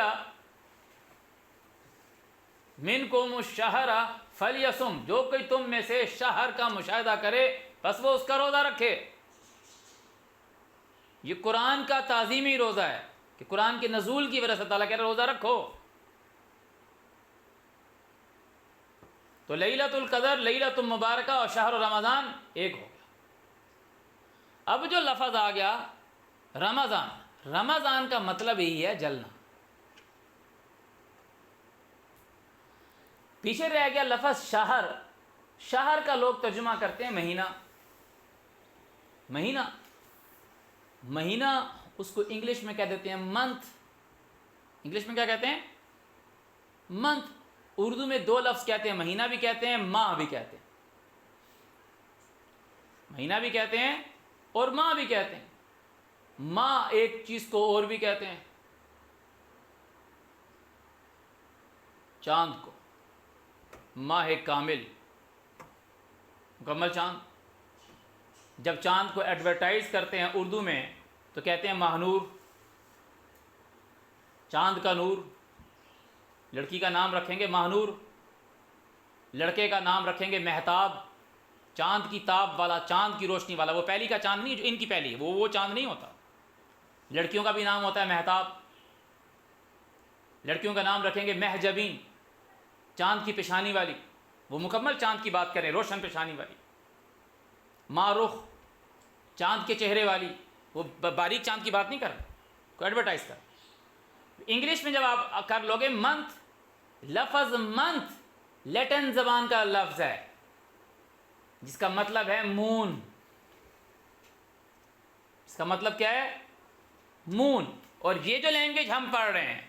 منکم الشہر فلیصم، جو کوئی تم میں سے شہر کا مشاہدہ کرے بس وہ اس کا روزہ رکھے. یہ قرآن کا تعظیمی روزہ ہے کہ قرآن کے نزول کی وجہ سے تعالیٰ کہہ رہا ہے روزہ رکھو. تو لیلۃ القدر، لیلۃ مبارکہ اور شہر رمضان ایک ہو گیا. اب جو لفظ آ گیا رمضان، رمضان کا مطلب یہی ہے جلنا. پیچھے رہ گیا لفظ شہر. شہر کا لوگ ترجمہ کرتے ہیں مہینہ. مہینہ، مہینہ اس کو انگلش میں کہہ دیتے ہیں منتھ. انگلش میں کیا کہتے ہیں؟ منتھ. اردو میں دو لفظ کہتے ہیں، مہینہ بھی کہتے ہیں، ماہ بھی کہتے ہیں. مہینہ بھی کہتے ہیں اور ماہ بھی کہتے ہیں. ماہ ایک چیز کو اور بھی کہتے ہیں، چاند کو. ماہ کامل، مکمل چاند. جب چاند کو ایڈورٹائز کرتے ہیں اردو میں تو کہتے ہیں ماہ نور، چاند کا نور. لڑکی کا نام رکھیں گے ماہ نور، لڑکے کا نام رکھیں گے مہتاب. چاند کی تاب والا، چاند کی روشنی والا. وہ پہلی کا چاند نہیں جو ان کی پہلی ہے، وہ چاند نہیں ہوتا. لڑکیوں کا بھی نام ہوتا ہے مہتاب. لڑکیوں کا نام رکھیں گے مہجبین، چاند کی پیشانی والی. وہ مکمل چاند کی بات کریں، روشن پیشانی والی. معروخ، چاند کے چہرے والی. وہ باریک چاند کی بات نہیں کر رہے، کو ایڈورٹائز کر. انگلش میں جب آپ کر لوگے منتھ، لفظ منتھ لیٹن زبان کا لفظ ہے جس کا مطلب ہے مون. اس کا مطلب کیا ہے؟ مون. اور یہ جو لینگویج ہم پڑھ رہے ہیں،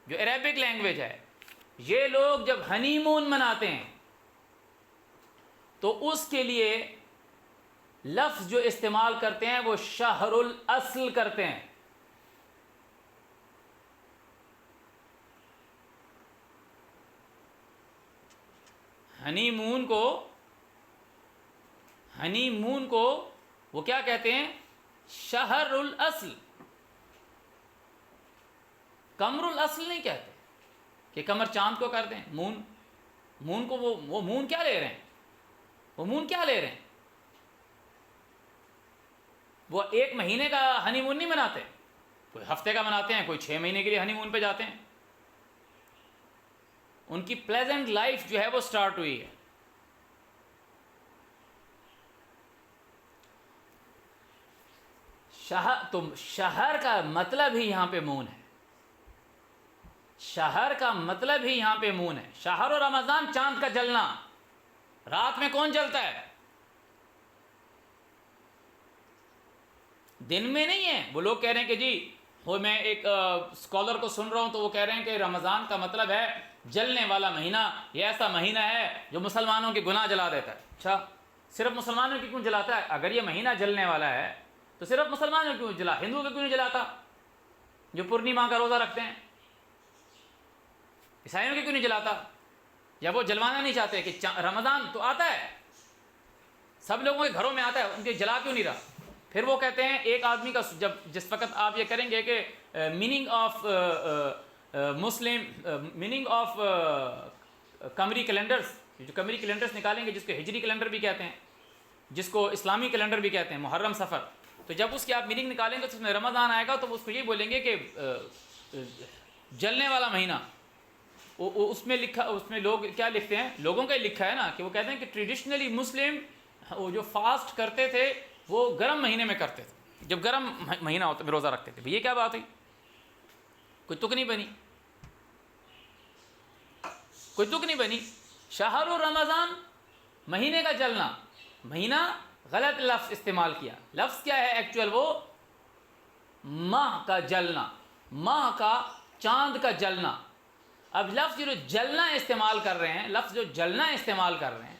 جو عربک لینگویج ہے، یہ لوگ جب ہنی مون مناتے ہیں تو اس کے لیے لفظ جو استعمال کرتے ہیں وہ شہر الاصل کرتے ہیں. ہنی مون کو وہ کیا کہتے ہیں؟ شہر الاصل. قمر الاصل نہیں کہتے کہ قمر چاند کو کر دیں مون کو. وہ مون کیا لے رہے ہیں؟ وہ مون کیا لے رہے ہیں؟ وہ ایک مہینے کا ہنی مون نہیں مناتے، کوئی ہفتے کا مناتے ہیں، کوئی 6 مہینے کے لیے ہنی مون پہ جاتے ہیں. ان کی پلیزنٹ لائف جو ہے وہ سٹارٹ ہوئی ہے. شہر کا مطلب ہی یہاں پہ مون ہے. شہر کا مطلب ہی یہاں پہ مون ہے. شہر و رمضان، چاند کا جلنا. رات میں کون جلتا ہے؟ دن میں نہیں ہے. وہ لوگ کہہ رہے ہیں کہ جی وہ میں ایک اسکالر کو سن رہا ہوں تو وہ کہہ رہے ہیں کہ رمضان کا مطلب ہے جلنے والا مہینہ. یہ ایسا مہینہ ہے جو مسلمانوں کے گناہ جلا دیتا ہے. اچھا، صرف مسلمانوں کی کیوں جلاتا ہے؟ اگر یہ مہینہ جلنے والا ہے تو صرف مسلمانوں کیوں جلا، ہندوؤں کے کیوں نہیں جلاتا جو پورنیما کا روزہ رکھتے ہیں؟ عیسائیوں کے کیوں نہیں جلاتا؟ یا وہ جلوانا نہیں چاہتے کہ رمضان تو آتا ہے، سب لوگوں کے گھروں میں آتا ہے، ان کے جلا کیوں نہیں رہا؟ پھر وہ کہتے ہیں ایک آدمی کا جس وقت آپ یہ کریں گے کہ میننگ آف مسلم، میننگ آف قمری کیلنڈرز، جو قمری کیلنڈرز نکالیں گے جس کو ہجری کیلنڈر بھی کہتے ہیں، جس کو اسلامی کیلنڈر بھی کہتے ہیں، محرم صفر. تو جب اس کی آپ میننگ نکالیں گے تو اس میں رمضان آئے گا تو اس کو یہ بولیں گے کہ جلنے والا مہینہ. اس میں لکھا، اس میں لوگ کیا لکھتے ہیں، لوگوں کا ہی لکھا ہے نا کہ وہ کہتے ہیں کہ ٹریڈیشنلی مسلم وہ جو فاسٹ کرتے تھے وہ گرم مہینے میں کرتے تھے، جب گرم مہینہ ہوتا ہے روزہ رکھتے تھے۔ یہ کیا بات ہوئی؟ کوئی تک نہیں بنی، کوئی تک نہیں بنی۔ شہر رمضان، مہینے کا جلنا، مہینہ غلط لفظ استعمال کیا، لفظ کیا ہے ایکچوئل؟ وہ ماہ کا جلنا، ماہ کا، چاند کا جلنا۔ اب لفظ جو جلنا استعمال کر رہے ہیں، لفظ جو جلنا استعمال کر رہے ہیں،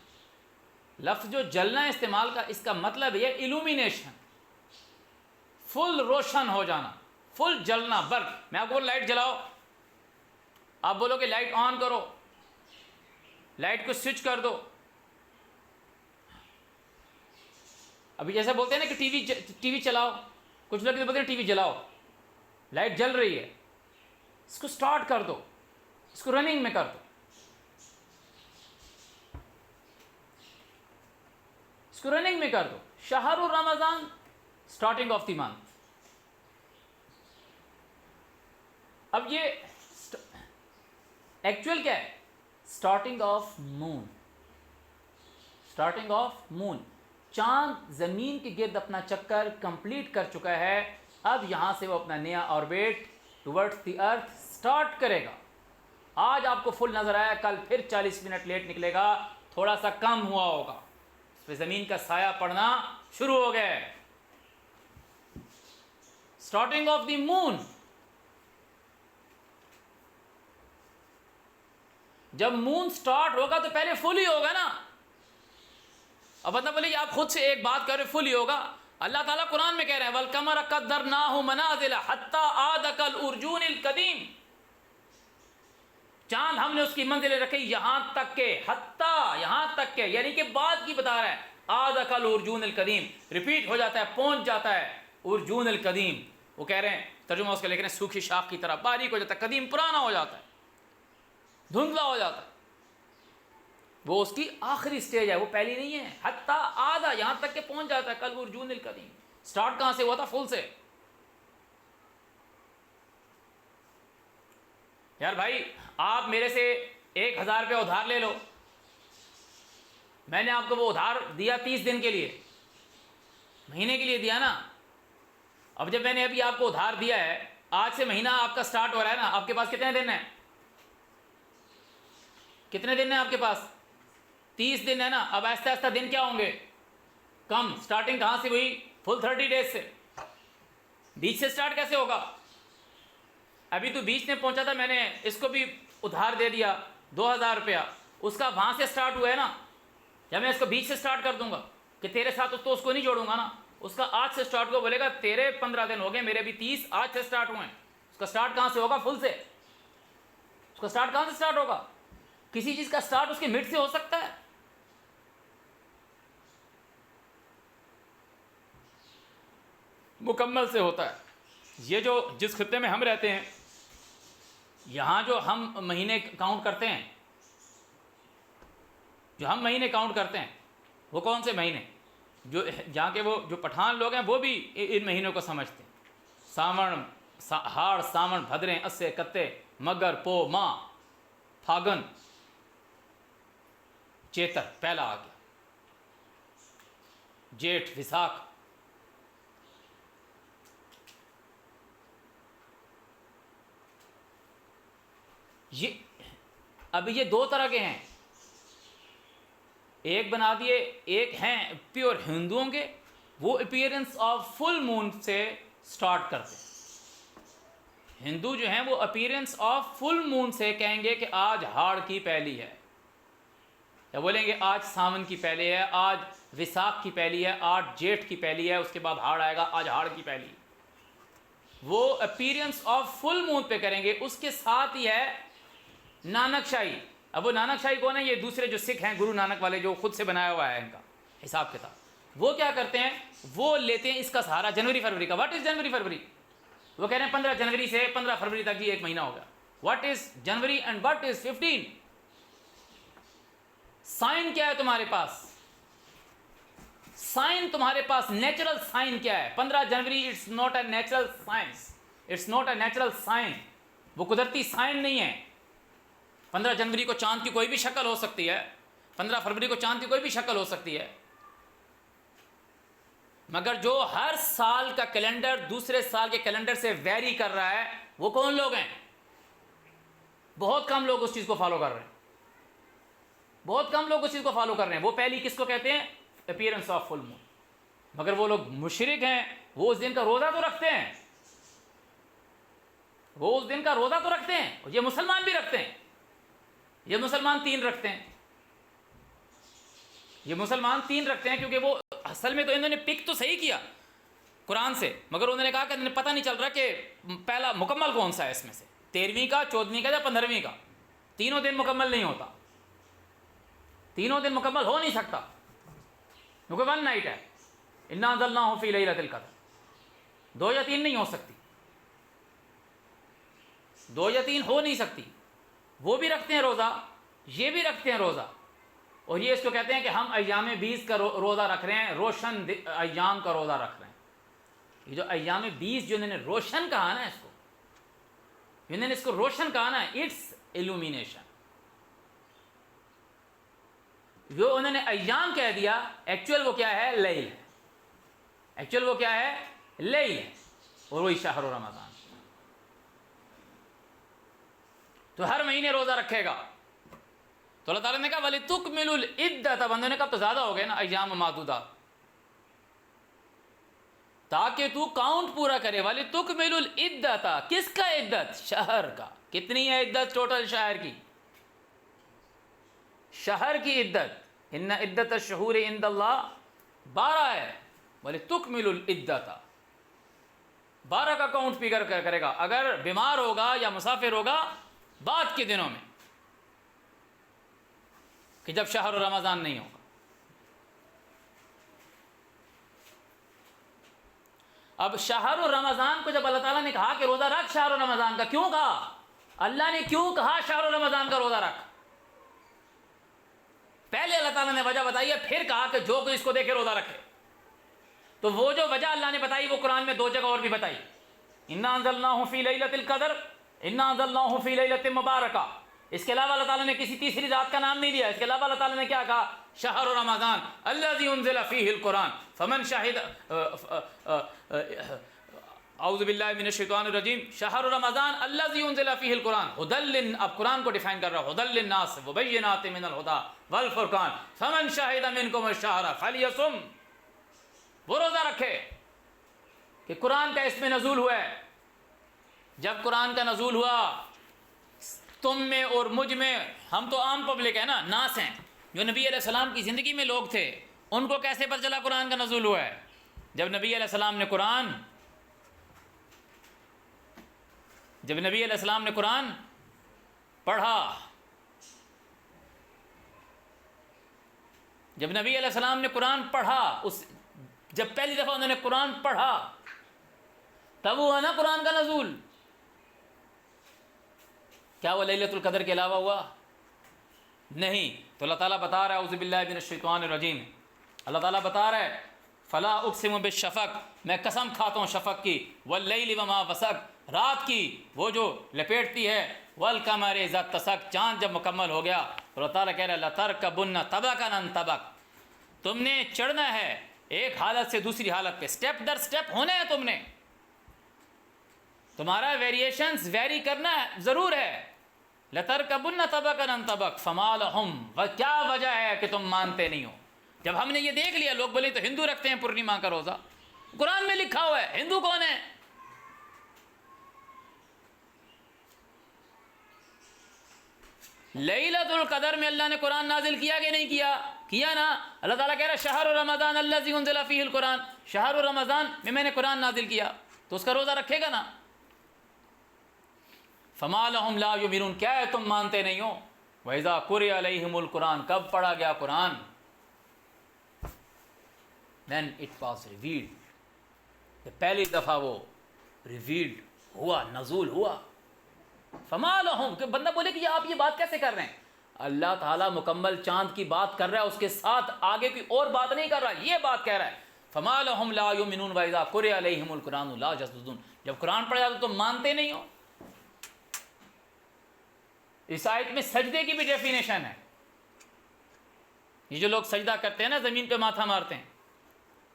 لفظ جو جلنا استعمال کا، اس کا مطلب یہ ایلومینیشن، فل روشن ہو جانا، فل جلنا، برق۔ میں آپ کو لائٹ جلاؤ، آپ بولو کہ لائٹ آن کرو، لائٹ کو سوئچ کر دو۔ ابھی جیسے بولتے ہیں نا کہ ٹی وی چلاؤ، کچھ لوگ بولتے ہیں ٹی وی جلاؤ، لائٹ جل رہی ہے، اس کو سٹارٹ کر دو، اس کو رننگ میں کر دو، اس کو رننگ میں کر دو۔ شہر Ramzan, starting of the month. اب یہ ایکچوئل کیا ہے؟ Starting of moon, starting of moon. چاند زمین کے گرد اپنا چکر کمپلیٹ کر چکا ہے، اب یہاں سے وہ اپنا نیا orbit towards the earth start کرے گا۔ آج آپ کو فل نظر آیا، کل پھر 40 منٹ لیٹ نکلے گا، تھوڑا سا کم ہوا ہوگا، اس پہ زمین کا سایہ پڑنا شروع ہو گیا ہے۔ سٹارٹنگ آف دی مون۔ جب مون سٹارٹ ہوگا تو پہلے فل ہی ہوگا نا۔ اب مطلب بولے آپ خود سے ایک بات کر رہے فل ہی ہوگا، اللہ تعالیٰ قرآن میں کہہ رہے ہیں وَالْقَمَرَ قَدَّرْنَاهُ مَنَازِلَ حَتَّى عَادَ كَالْعُرْجُونِ الْقَدِيمِ۔ چاند ہم نے اس کی منزلیں رکھی یہاں تک کہ، حتیٰ یہاں تک کہ، یعنی کہ بعد کی بتا رہا ہے، عَادَ كَالْعُرْجُونِ الْقَدِيمِ، ریپیٹ ہو جاتا ہے، پہنچ جاتا ہے، عرجون القدیم۔ وہ کہہ رہے ہیں ترجمہ اس کا لکھ رہے ہیں سوکھی شاخ کی طرح باریک ہو جاتا ہے، قدیم پرانا ہو جاتا ہے، دھندلا ہو جاتا ہے۔ وہ اس کی آخری سٹیج ہے، وہ پہلی نہیں ہے۔ حتیٰ آدھا، یہاں تک کہ پہنچ جاتا ہے، کل ارجون القدیم۔ سٹارٹ کہاں سے ہوا تھا؟ فل سے۔ یار بھائی آپ میرے سے 1000 روپے ادھار لے لو، میں نے آپ کو وہ ادھار دیا 30 دن کے لیے، مہینے کے لیے دیا نا۔ اب جب میں نے ابھی آپ کو ادھار دیا ہے، آج سے مہینہ آپ کا سٹارٹ ہو رہا ہے نا، آپ کے پاس کتنے دن ہیں؟ کتنے دن ہیں آپ کے پاس؟ 30 دن ہے نا۔ اب آہستہ آہستہ دن کیا ہوں گے؟ کم۔ سٹارٹنگ کہاں سے ہوئی؟ فل 30 ڈیز سے۔ بیچ سے سٹارٹ کیسے ہوگا؟ ابھی تو بیچ میں پہنچا تھا، میں نے اس کو بھی ادھار دے دیا 2000 روپیہ، اس کا وہاں سے سٹارٹ ہوا ہے نا۔ جب میں اس کو بیچ سے سٹارٹ کر دوں گا کہ تیرے ساتھ تو اس کو نہیں جوڑوں گا نا، اس کا آج سے سٹارٹ ہوا، بولے گا تیرے 15 دن ہو گئے، میرے بھی 30 آج سے سٹارٹ ہوئے ہیں۔ اس کا سٹارٹ کہاں سے ہوگا؟ فل سے۔ اس کا سٹارٹ کہاں سے سٹارٹ ہوگا؟ کسی چیز کا سٹارٹ اس کے مڈ سے ہو سکتا ہے؟ مکمل سے ہوتا ہے۔ یہ جو جس خطے میں ہم رہتے ہیں، یہاں جو ہم مہینے کاؤنٹ کرتے ہیں، جو ہم مہینے کاؤنٹ کرتے ہیں، وہ کون سے مہینے؟ جو جہاں کے وہ جو پٹھان لوگ ہیں وہ بھی ان مہینوں کو سمجھتے ہیں۔ ساون، ہاڑ، ساون، بھدریں، اسے، کتے، مگر، پو، ماں، پھاگن، چیتر پہلا آ گیا، جیٹھ، وساکھ۔ یہ ابھی یہ دو طرح کے ہیں، ایک بنا دیے، ایک ہیں پیور ہندوؤں کے، وہ اپیئرنس آف فل مون سے سٹارٹ کرتے ہیں۔ ہندو جو ہیں وہ اپیئرنس آف فل مون سے کہیں گے کہ آج ہاڑ کی پہلی ہے، یا بولیں گے آج ساون کی پہلی ہے، آج وساکھ کی پہلی ہے، آج جیٹھ کی پہلی ہے، اس کے بعد ہاڑ آئے گا، آج ہاڑ کی پہلی۔ وہ اپیئرنس آف فل مون پہ کریں گے۔ اس کے ساتھ ہی ہے نانک شاہی۔ اب وہ نانک شاہی کون ہے؟ یہ دوسرے جو سکھ ہیں، گرو نانک والے، جو خود سے بنایا ہوا ہے ان کا حساب کتاب۔ وہ کیا کرتے ہیں؟ وہ لیتے ہیں اس کا سہارا جنوری فروری کا۔ واٹ از جنوری فروری؟ وہ کہہ رہے ہیں 15 جنوری سے 15 فروری تک یہ ایک مہینہ ہوگا۔ What is January and what is 15؟ Sign کیا ہے تمہارے پاس؟ سائن تمہارے پاس نیچرل سائن کیا ہے؟ 15 جنوری it's not a natural science, it's not a natural sign, وہ قدرتی سائن نہیں ہے۔ 15 جنوری کو چاند کی کوئی بھی شکل ہو سکتی ہے، 15 فروری کو چاند کی کوئی بھی شکل ہو سکتی ہے، مگر جو ہر سال کا کیلنڈر دوسرے سال کے کیلنڈر سے ویری کر رہا ہے وہ کون لوگ ہیں؟ بہت کم لوگ اس چیز کو فالو کر رہے ہیں، بہت کم لوگ اس چیز کو فالو کر رہے ہیں۔ وہ پہلی کس کو کہتے ہیں؟ اپیئرنس آف فل مون۔ مگر وہ لوگ مشرک ہیں، وہ اس دن کا روزہ تو رکھتے ہیں، وہ اس دن کا روزہ تو رکھتے ہیں، یہ مسلمان بھی رکھتے ہیں، یہ مسلمان 3 رکھتے ہیں، یہ مسلمان 3 رکھتے ہیں، کیونکہ وہ اصل میں تو انہوں نے پک تو صحیح کیا قرآن سے، مگر انہوں نے کہا کہ انہیں پتہ نہیں چل رہا کہ پہلا مکمل کون سا ہے اس میں سے، 13ویں کا، 14ویں کا یا 15ویں کا۔ تینوں دن مکمل نہیں ہوتا، تینوں دن مکمل ہو نہیں سکتا، کیونکہ 1 نائٹ ہے، انا انزلناہ فی لیلۃ القدر، 2 یا 3 نہیں ہو سکتی، 2 یا 3 ہو نہیں سکتی۔ وہ بھی رکھتے ہیں روزہ، یہ بھی رکھتے ہیں روزہ، اور یہ اس کو کہتے ہیں کہ ہم ایام 20 کا روزہ رکھ رہے ہیں، روشن ایام کا روزہ رکھ رہے ہیں۔ یہ جو ایام 20 جو انہوں نے روشن کہا نا، اس کو انہوں نے اس کو روشن کہا نا، اٹس ایلومینیشن، جو انہوں نے ایام کہہ دیا، ایکچوئل وہ کیا ہے؟ لیل ہے، ایکچوئل وہ کیا ہے؟ لیل ہے، اور وہی شہر رمضان۔ تو ہر مہینے روزہ رکھے گا، تو اللہ تعالیٰ نے کہا وَلِتُكْمِلُوا الْعِدَّةَ، بندوں نے کہا تو زیادہ ہو گئے نا ایام معدودات، تاکہ تو کاؤنٹ پورا کرے۔ وَلِتُكْمِلُوا الْعِدَّةَ، کس کا عدت؟ شہر کا۔ کتنی ہے عدت ٹوٹل شہر کی؟ شہر کی عدت، ان عدت الشہور عند اللہ 12 ہے۔ وَلِتُكْمِلُوا الْعِدَّةَ، 12 کا کاؤنٹ فگر کرے گا۔ اگر بیمار ہوگا یا مسافر ہوگا بعد کے دنوں میں، کہ جب شہر رمضان نہیں ہوگا۔ اب شہر رمضان کو جب اللہ تعالیٰ نے کہا کہ روزہ رکھ شہر رمضان کا، کیوں کہا؟ اللہ نے کیوں کہا شہر رمضان کا روزہ رکھ؟ پہلے اللہ تعالیٰ نے وجہ بتائی ہے، پھر کہا کہ جو کوئی اس کو دیکھے روزہ رکھے۔ تو وہ جو وجہ اللہ نے بتائی وہ قرآن میں 2 جگہ اور بھی بتائی، انا انزلناہ فی لیلۃ القدر، انا انزلناہ فی لیلۃ مبارکہ۔ اس کے علاوہ اللہ تعالیٰ نے کسی تیسری رات کا نام نہیں دیا۔ اس کے علاوہ اللہ تعالیٰ نے کیا کہا؟ شہر رمضان الذی انزل فیہ القرآن فمن شہد، اعوذ باللہ من الشیطان الرجیم، شہر رمضان الذی انزل فیہ القرآن اب قرآن کو ڈیفائن کر رہا ہے، ہدی للناس وبینات من الہدی والفرقان فمن شہد منکم الشہر فلیصم۔ وہ روزہ رکھے کہ قرآن کا اس میں نزول ہوا ہے۔ جب قرآن کا نزول ہوا تم میں اور مجھ میں، ہم تو عام پبلک ہے نا، ناس ہیں، جو نبی علیہ السلام کی زندگی میں لوگ تھے، ان کو کیسے پتہ چلا قرآن کا نزول ہوا ہے؟ جب نبی علیہ السلام نے قرآن پڑھا، جب نبی علیہ السلام نے قرآن پڑھا، جب پہلی دفعہ انہوں نے قرآن پڑھا تب ہوا نا قرآن کا نزول۔ کیا وہ لیلۃ القدر کے علاوہ ہوا؟ نہیں۔ تو اللہ تعالیٰ بتا رہا ہے، اعوذ باللہ من الشیطان الرجیم، اللہ تعالیٰ بتا رہا ہے فلا اقسم بالشفق، میں قسم کھاتا ہوں شفق کی، واللیل وما وسق، رات کی وہ جو لپیٹتی ہے، والقمر اذا اتسق، چاند جب مکمل ہو گیا۔ تو اللہ تعالیٰ کہہ رہا ہے لترکبن طبقا عن طبق، تم نے چڑھنا ہے ایک حالت سے دوسری حالت پہ، سٹیپ در سٹیپ ہونا ہے، تم نے، تمہارا ویریشنز ویری کرنا ضرور ہے۔ لترکبن طبقا عن طبق فما لہم، کیا وجہ ہے کہ تم مانتے نہیں ہو؟ جب ہم نے یہ دیکھ لیا، لوگ بولے تو ہندو رکھتے ہیں پورنیما کا روزہ، قرآن میں لکھا ہوا ہے، ہندو کون ہے؟ لیلۃ القدر میں اللہ نے قرآن نازل کیا کہ نہیں کیا؟ کیا نا۔ اللہ تعالیٰ کہہ رہا ہے شہر رمضان الذی انزل فیہ القرآن، شہر رمضان میں نے قرآن نازل کیا، تو اس کا روزہ رکھے گا نا۔ فما لہم لا یؤمنون، کیا ہے تم مانتے نہیں ہو؟ وَإِذَا قُرِئَ عَلَيْهِمُ الْقُرْآنُ، کب پڑھا گیا قرآن؟ then it was revealed، پہلی دفعہ وہ ریویلڈ ہوا، نزول ہوا۔ فما لہم، کہ بندہ بولے کہ آپ یہ بات کیسے کر رہے ہیں؟ اللہ تعالیٰ مکمل چاند کی بات کر رہا ہے، اس کے ساتھ آگے کوئی اور بات نہیں کر رہا، یہ بات کہہ رہا ہے فما لہم لا یؤمنون وَإِذَا قُرِئَ عَلَيْهِمُ الْقُرْآنُ لَا يَسْجُدُونَ، جب قرآن پڑھا جاتا تو تم مانتے نہیں ہو۔ اس آیت میں سجدے کی بھی ڈیفینیشن ہے۔ یہ جو لوگ سجدہ کرتے ہیں نا، زمین پہ ماتھا مارتے ہیں،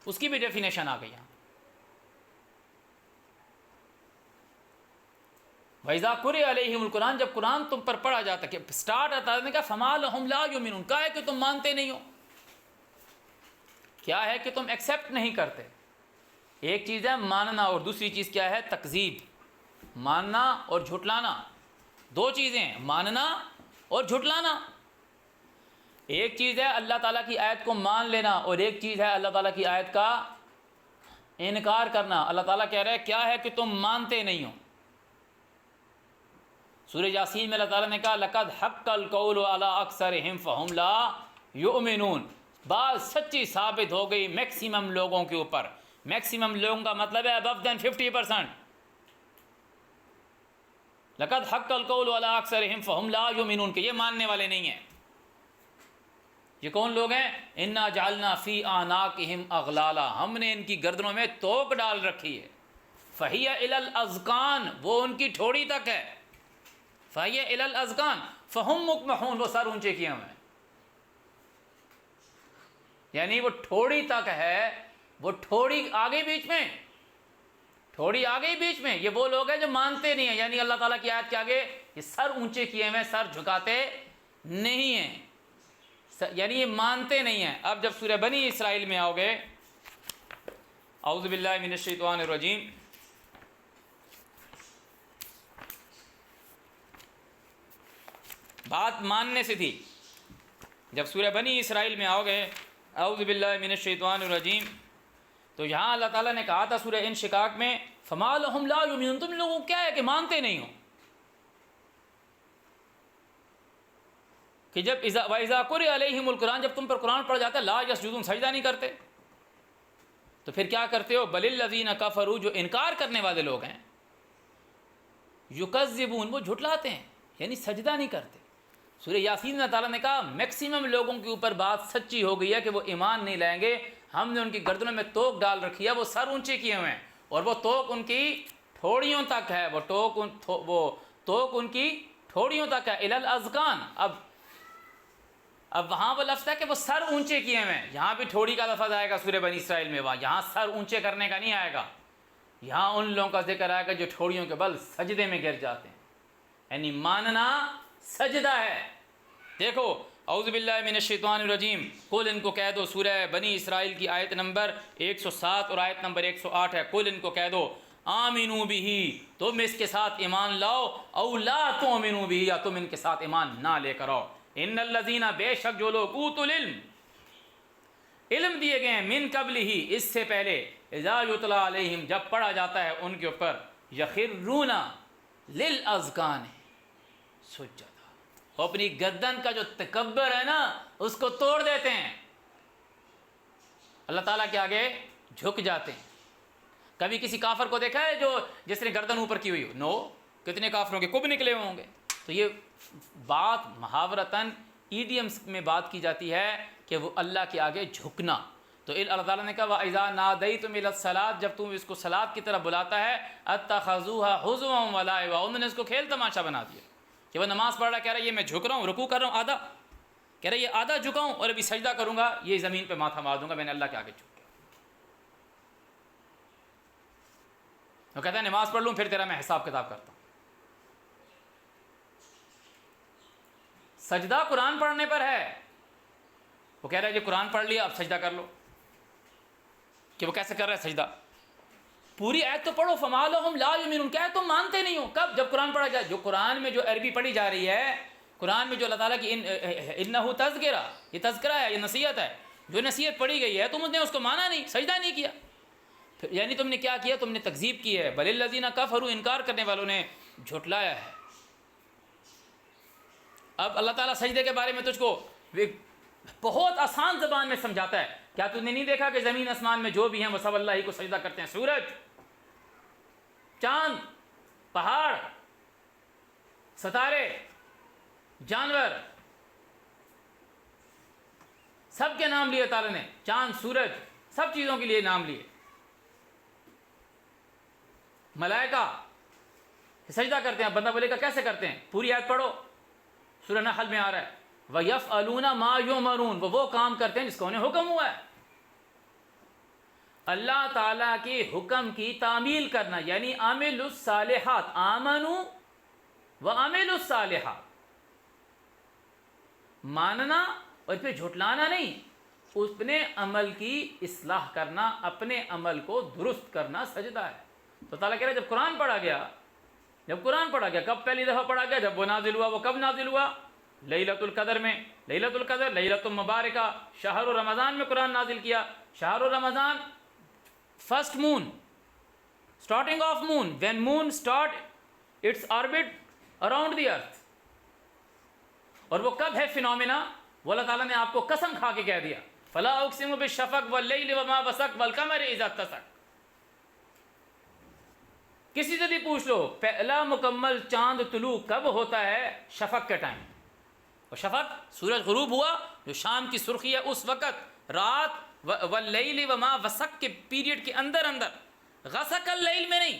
اس کی بھی ڈیفینیشن آ گئی یہاں. وَإِذَا قُرِئَ عَلَيْهِمُ الْقُرْآنُ، جب قرآن تم پر پڑھا جاتا کہ سٹارٹ آتا ہے کہ فَمَا لَهُمْ لَا يُؤْمِنُونَ، کیا ہے کہ تم مانتے نہیں ہو، کیا ہے کہ تم ایکسیپٹ نہیں کرتے. ایک چیز ہے ماننا اور دوسری چیز کیا ہے؟ تکذیب. ماننا اور جھٹلانا دو چیزیں ہیں، ماننا اور جھٹلانا. ایک چیز ہے اللہ تعالیٰ کی آیت کو مان لینا اور ایک چیز ہے اللہ تعالیٰ کی آیت کا انکار کرنا. اللہ تعالیٰ کہہ رہا ہے کیا ہے کہ تم مانتے نہیں ہو. سورہ یاسین میں اللہ تعالیٰ نے کہا لَقَدْ حَقَّ الْقَوْلُ عَلَىٰ أَكْثَرِهِمْ فَهُمْ لَا يُؤْمِنُونَ، بات سچی ثابت ہو گئی میکسیمم لوگوں کے اوپر. میکسیمم لوگوں کا مطلب ہے above than 50%. لَقَدْ حَقَّ الْقَوْلُ عَلَىٰ أَكْثَرِهِمْ فَهُمْ لَا يُؤْمِنُونَ کہ یہ ماننے والے نہیں ہیں. یہ کون لوگ ہیں؟ اِنَّا جَعَلْنَا فِي أَعْنَاقِهِمْ أَغْلَالًا، ہم نے ان کی گردنوں میں توق ڈال رکھی ہے. فَهِيَ إِلَى الْأَذْقَانِ، وہ ان کی ٹھوڑی تک ہے. فَهِيَ إِلَى الْأَذْقَانِ فَهُمْ مُقْمَحُونَ، وہ سر اونچے کیے ہوئے ہیں. یعنی وہ ٹھوڑی تک ہے، وہ ٹھوڑی آگے بیچ میں، ٹھوڑی آگے بیچ میں. یہ وہ لوگ ہیں جو مانتے نہیں ہیں، یعنی اللہ تعالیٰ کی آیت کے آگے یہ سر اونچے کیے ہوئے ہیں، سر جھکاتے نہیں ہیں، یعنی یہ مانتے نہیں ہیں. اب جب سورہ بنی اسرائیل میں آؤ گے، اعوذ باللہ من الشیطان الرجیم، بات ماننے سے تھی. جب سورہ بنی اسرائیل میں آؤ گے، اعوذ باللہ من الشیطان الرجیم، تو یہاں اللہ تعالیٰ نے کہا تھا سورہ انشقاق میں فَمَا لَهُمْ لَا يُؤْمِنُونَ، تم لوگوں کو کیا ہے کہ مانتے نہیں ہو. کہ جب وَإِذَا قُرِئَ عَلَيْهِمُ الْقُرْآنُ، جب تم پر قرآن پڑھ جاتا ہے لا يسجدون، سجدہ نہیں کرتے. تو پھر کیا کرتے ہو؟ بَلِ الَّذِينَ كَفَرُوا، جو انکار کرنے والے لوگ ہیں، يُكَذِّبُونَ، وہ جھٹلاتے ہیں، یعنی سجدہ نہیں کرتے. سورہ یاسین میں تعالیٰ نے کہا میکسیمم لوگوں کے اوپر بات سچی ہو گئی ہے کہ وہ ایمان نہیں لائیں گے. ہم نے ان کی گردنوں میں توق ڈال رکھی ہے، وہ سر اونچے کیے ہوئے ہیں اور وہ توق ان کی ٹھوڑیوں تک ہے. وہ توق ان کی ٹھوڑیوں تک ہے. الی الاذقان، اب وہاں وہ لفظ ہے کہ وہ سر اونچے کیے ہوئے ہیں. یہاں بھی ٹھوڑی کا لفظ آئے گا سورہ بنی اسرائیل میں، وہاں یہاں سر اونچے کرنے کا نہیں آئے گا. یہاں ان لوگوں کا ذکر آئے گا جو ٹھوڑیوں کے بل سجدے میں گر جاتے ہیں، یعنی ماننا سجدہ ہے. دیکھو اعوذ باللہ من الشیطان الرجیم، قل، ان کو کہہ دو، سورہ بنی اسرائیل کی آیت نمبر 107 اور آیت نمبر 108 ہے. قل، ان کو کہہ دو، آمنوا بہ، تم اس کے ساتھ ایمان لاؤ، او لا تؤمنوا بہ، یا تم ان کے ساتھ ایمان نہ لے کر آؤ. ان الذین، بے شک جو لوگ، اوتوا العلم، علم دیے گئے ہیں، من قبل ہی، اس سے پہلے، اذا یتلی علیہم، جب پڑھا جاتا ہے ان کے اوپر، یخرون للاذقان سجدا، وہ اپنی گردن کا جو تکبر ہے نا اس کو توڑ دیتے ہیں، اللہ تعالیٰ کے آگے جھک جاتے ہیں. کبھی کسی کافر کو دیکھا ہے جو جس نے گردن اوپر کی ہوئی ہو؟ نو. کتنے کافروں کے کب نکلے ہوں گے. تو یہ بات محاورتاً ایڈیمس میں بات کی جاتی ہے کہ وہ اللہ کے آگے جھکنا. تو اللہ تعالیٰ نے کہا وَإِذَا نَادَيْتُمْ إِلَى الصَّلَاةِ، جب تم اس کو صلاۃ کی طرف بلاتا ہے، اتَّخَذُوهَا هُزُوًا وَلَعِبًا، انہوں نے اس کو کھیل تماشا بنا دیا. کہ وہ نماز پڑھ رہا کہہ رہا ہے یہ میں جھک رہا ہوں، رکوع کر رہا ہوں آدھا، کہہ رہا ہے یہ آدھا جھکا ہوں اور ابھی سجدہ کروں گا یہ زمین پہ ماتھا مار دوں گا، میں نے اللہ کے آگے جھک گیا. وہ کہتا ہے نماز پڑھ لوں پھر تیرا میں حساب کتاب کرتا ہوں. سجدہ قرآن پڑھنے پر ہے. وہ کہہ رہا ہے یہ قرآن پڑھ لیا اب سجدہ کر لو. کہ وہ کیسے کر رہا ہے سجدہ؟ پوری آیت تو پڑھو، فَمَا لَهُمْ لَا يُؤْمِنُونَ، کیا ہے تم مانتے نہیں ہو. کب؟ جب قرآن پڑھا جائے. جو قرآن میں جو عربی پڑھی جا رہی ہے، قرآن میں جو اللہ تعالیٰ کی انہ تذکرہ، یہ تذکرہ ہے، یہ نصیحت ہے، جو نصیحت پڑھی گئی ہے تم نے اس کو مانا نہیں، سجدہ نہیں کیا، یعنی تم نے کیا کیا؟ تم نے تکذیب کی ہے. بل الذین کفروا، انکار کرنے والوں نے جھٹلایا ہے. اب اللہ تعالیٰ سجدے کے بارے میں تجھ کو بہت آسان زبان میں سمجھاتا ہے. کیا تم نے نہیں دیکھا کہ زمین آسمان میں جو بھی ہیں وہ سب اللہ ہی کو سجدہ کرتے ہیں؟ سورج، چاند، پہاڑ، ستارے، جانور، سب کے نام لیے تعالیٰ نے. چاند، سورج، سب چیزوں کے لیے نام لیے. ملائکہ سجدہ کرتے ہیں. بندہ بولے گا کیسے کرتے ہیں؟ پوری آیت پڑھو، سورہ نحل میں آ رہا ہے وَيَفْعَلُونَ مَا يُؤْمَرُونَ، وہ کام کرتے ہیں جس کو انہیں حکم ہوا ہے. اللہ تعالیٰ کے حکم کی تعمیل کرنا، یعنی عامل الصالحات، آمنو و عامل الصالحات، ماننا اور پھر جھٹلانا نہیں، اپنے عمل کی اصلاح کرنا، اپنے عمل کو درست کرنا سجدہ ہے۔ تو تعالیٰ کہہ رہا ہے جب قرآن پڑھا گیا، کب پہلی دفعہ پڑھا گیا؟ جب وہ نازل ہوا۔ وہ کب نازل ہوا؟ لیلۃ القدر میں۔ لیلۃ القدر لیلۃ مبارکہ، شہر رمضان میں قرآن نازل کیا۔ شہر Ramzan, first moon, starting of moon, when moon start its orbit around the earth. اور وہ کب ہے فینومینا؟ وہ اللہ تعالیٰ نے آپ کو قسم کھا کے کہہ دیا، فلا اقسم بالشفق واللیل وما وسق والقمر اذا اتسق۔ کسی سے بھی پوچھ لو پہلا مکمل چاند طلوع کب ہوتا ہے؟ شفق کے ٹائم۔ اور شفق سورج غروب ہوا جو شام کی سرخی ہے اس وقت، رات واللیل وما وسق کے پیریڈ کے اندر غسق اللیل میں نہیں۔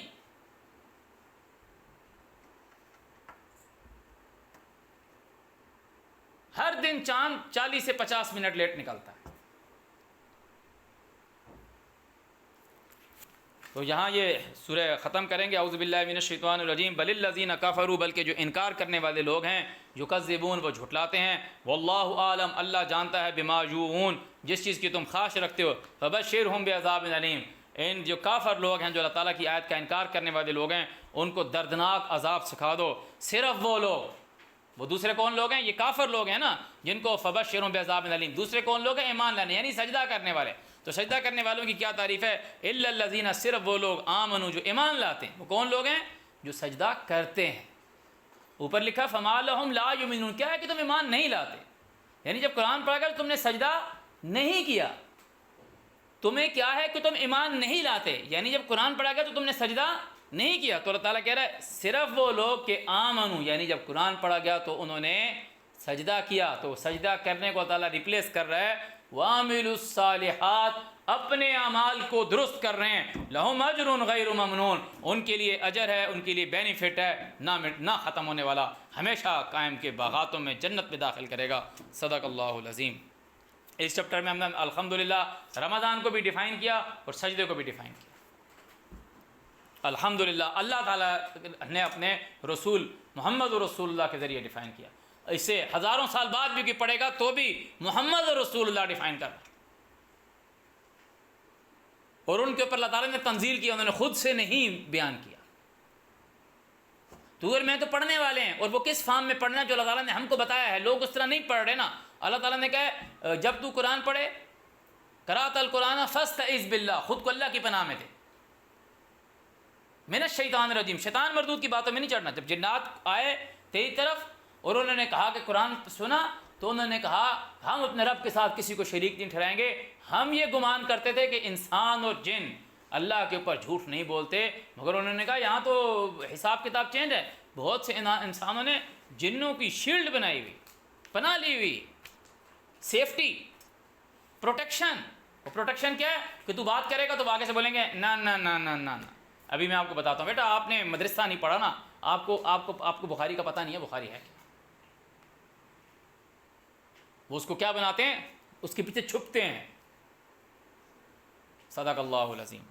ہر دن چاند 40 سے 50 منٹ لیٹ نکلتا ہے۔ تو یہاں یہ سورہ ختم کریں گے، اعوذ باللہ من الشیطان الرجیم، بل الذین کفروا، بلکہ جو انکار کرنے والے لوگ ہیں، یکذبون، وہ جھٹلاتے ہیں، واللہ عالم، اللہ جانتا ہے، بما یوعون، جس چیز کی تم خواہش رکھتے ہو، فبشرہم بعذاب علیم، ان جو کافر لوگ ہیں، جو اللہ تعالیٰ کی آیت کا انکار کرنے والے لوگ ہیں، ان کو دردناک عذاب سکھا دو۔ صرف وہ لوگ، وہ دوسرے کون لوگ ہیں؟ یہ کافر لوگ ہیں نا جن کو فبشرہم بعذاب علیم۔ دوسرے کون لوگ ہیں؟ ایمان لانے یعنی سجدہ کرنے والے۔ تو سجدہ کرنے والوں کی کیا تعریف ہے؟ الا الذین، صرف وہ لوگ، آمنو، جو ایمان لاتے ہیں۔ وہ کون لوگ ہیں؟ جو سجدہ کرتے ہیں۔ اوپر لکھا فما لہم لا یؤمنون، کیا ہے کہ تم ایمان نہیں لاتے، یعنی جب قرآن پڑھا گیا تم نے سجدہ نہیں کیا، تمہیں کیا ہے کہ تم ایمان نہیں لاتے، یعنی جب قرآن پڑھا گیا تو تم نے سجدہ نہیں کیا۔ تو اللہ تعالیٰ کہہ رہا ہے صرف وہ لوگ کہ آمنو، یعنی جب قرآن پڑھا گیا تو انہوں نے سجدہ کیا۔ تو سجدہ کرنے کو اللہ تعالیٰ ریپلیس کر رہا ہے وَعَمِلُوا الصَّالِحَاتِ، اپنے اعمال کو درست کر رہے ہیں، لَهُمْ أَجْرٌ غَيْرُ مَمْنُونَ، ان کے لیے اجر ہے، ان کے لیے بینیفٹ ہے، نہ ختم ہونے والا، ہمیشہ قائم کے باغاتوں میں جنت میں داخل کرے گا۔ صدق اللہ العظیم۔ اس چپٹر میں ہم نے الحمدللہ رمضان کو بھی ڈیفائن کیا اور سجدے کو بھی ڈیفائن کیا۔ الحمدللہ اللہ تعالیٰ نے اپنے رسول محمد رسول اللہ کے ذریعے ڈیفائن کیا۔ اسے ہزاروں سال بعد بھی کوئی پڑھے گا تو بھی محمد رسول اللہ ڈیفائن کر رہا ہے، اور ان کے اوپر اللہ تعالیٰ نے تنزیل کیا، انہوں نے خود سے نہیں بیان کیا۔ تو میں تو پڑھنے والے ہیں، اور وہ کس فارم میں پڑھنا ہے جو اللہ تعالیٰ نے ہم کو بتایا ہے، لوگ اس طرح نہیں پڑھ رہے نا۔ اللہ تعالیٰ نے کہا جب تو قرآن پڑھے، قرأت القرآن فاستعذ باللہ، خود کو اللہ کی پناہ میں دے، من الشیطان الرجیم، شیطان مردود کی باتوں میں نہیں چڑھنا۔ جب جنات آئے تیری طرف اور انہوں نے کہا کہ قرآن سنا، تو انہوں نے کہا ہم اپنے رب کے ساتھ کسی کو شریک نہیں ٹھہرائیں گے۔ ہم یہ گمان کرتے تھے کہ انسان اور جن اللہ کے اوپر جھوٹ نہیں بولتے، مگر انہوں نے کہا یہاں تو حساب کتاب چینج ہے، بہت سے انسانوں نے جنوں کی شیلڈ بنائی ہوئی، پناہ لی ہوئی، سیفٹی، پروٹیکشن۔ وہ پروٹیکشن کیا ہے کہ تو بات کرے گا تو آگے سے بولیں گے نہ نہ نہ نہ نہ۔ ابھی میں آپ کو بتاتا ہوں، بیٹا آپ نے مدرسہ نہیں پڑھا نا، آپ کو بخاری کا پتہ نہیں ہے بخاری ہے کیا۔ وہ اس کو کیا بناتے ہیں، اس کے پیچھے چھپتے ہیں۔ صدق اللہ العظیم۔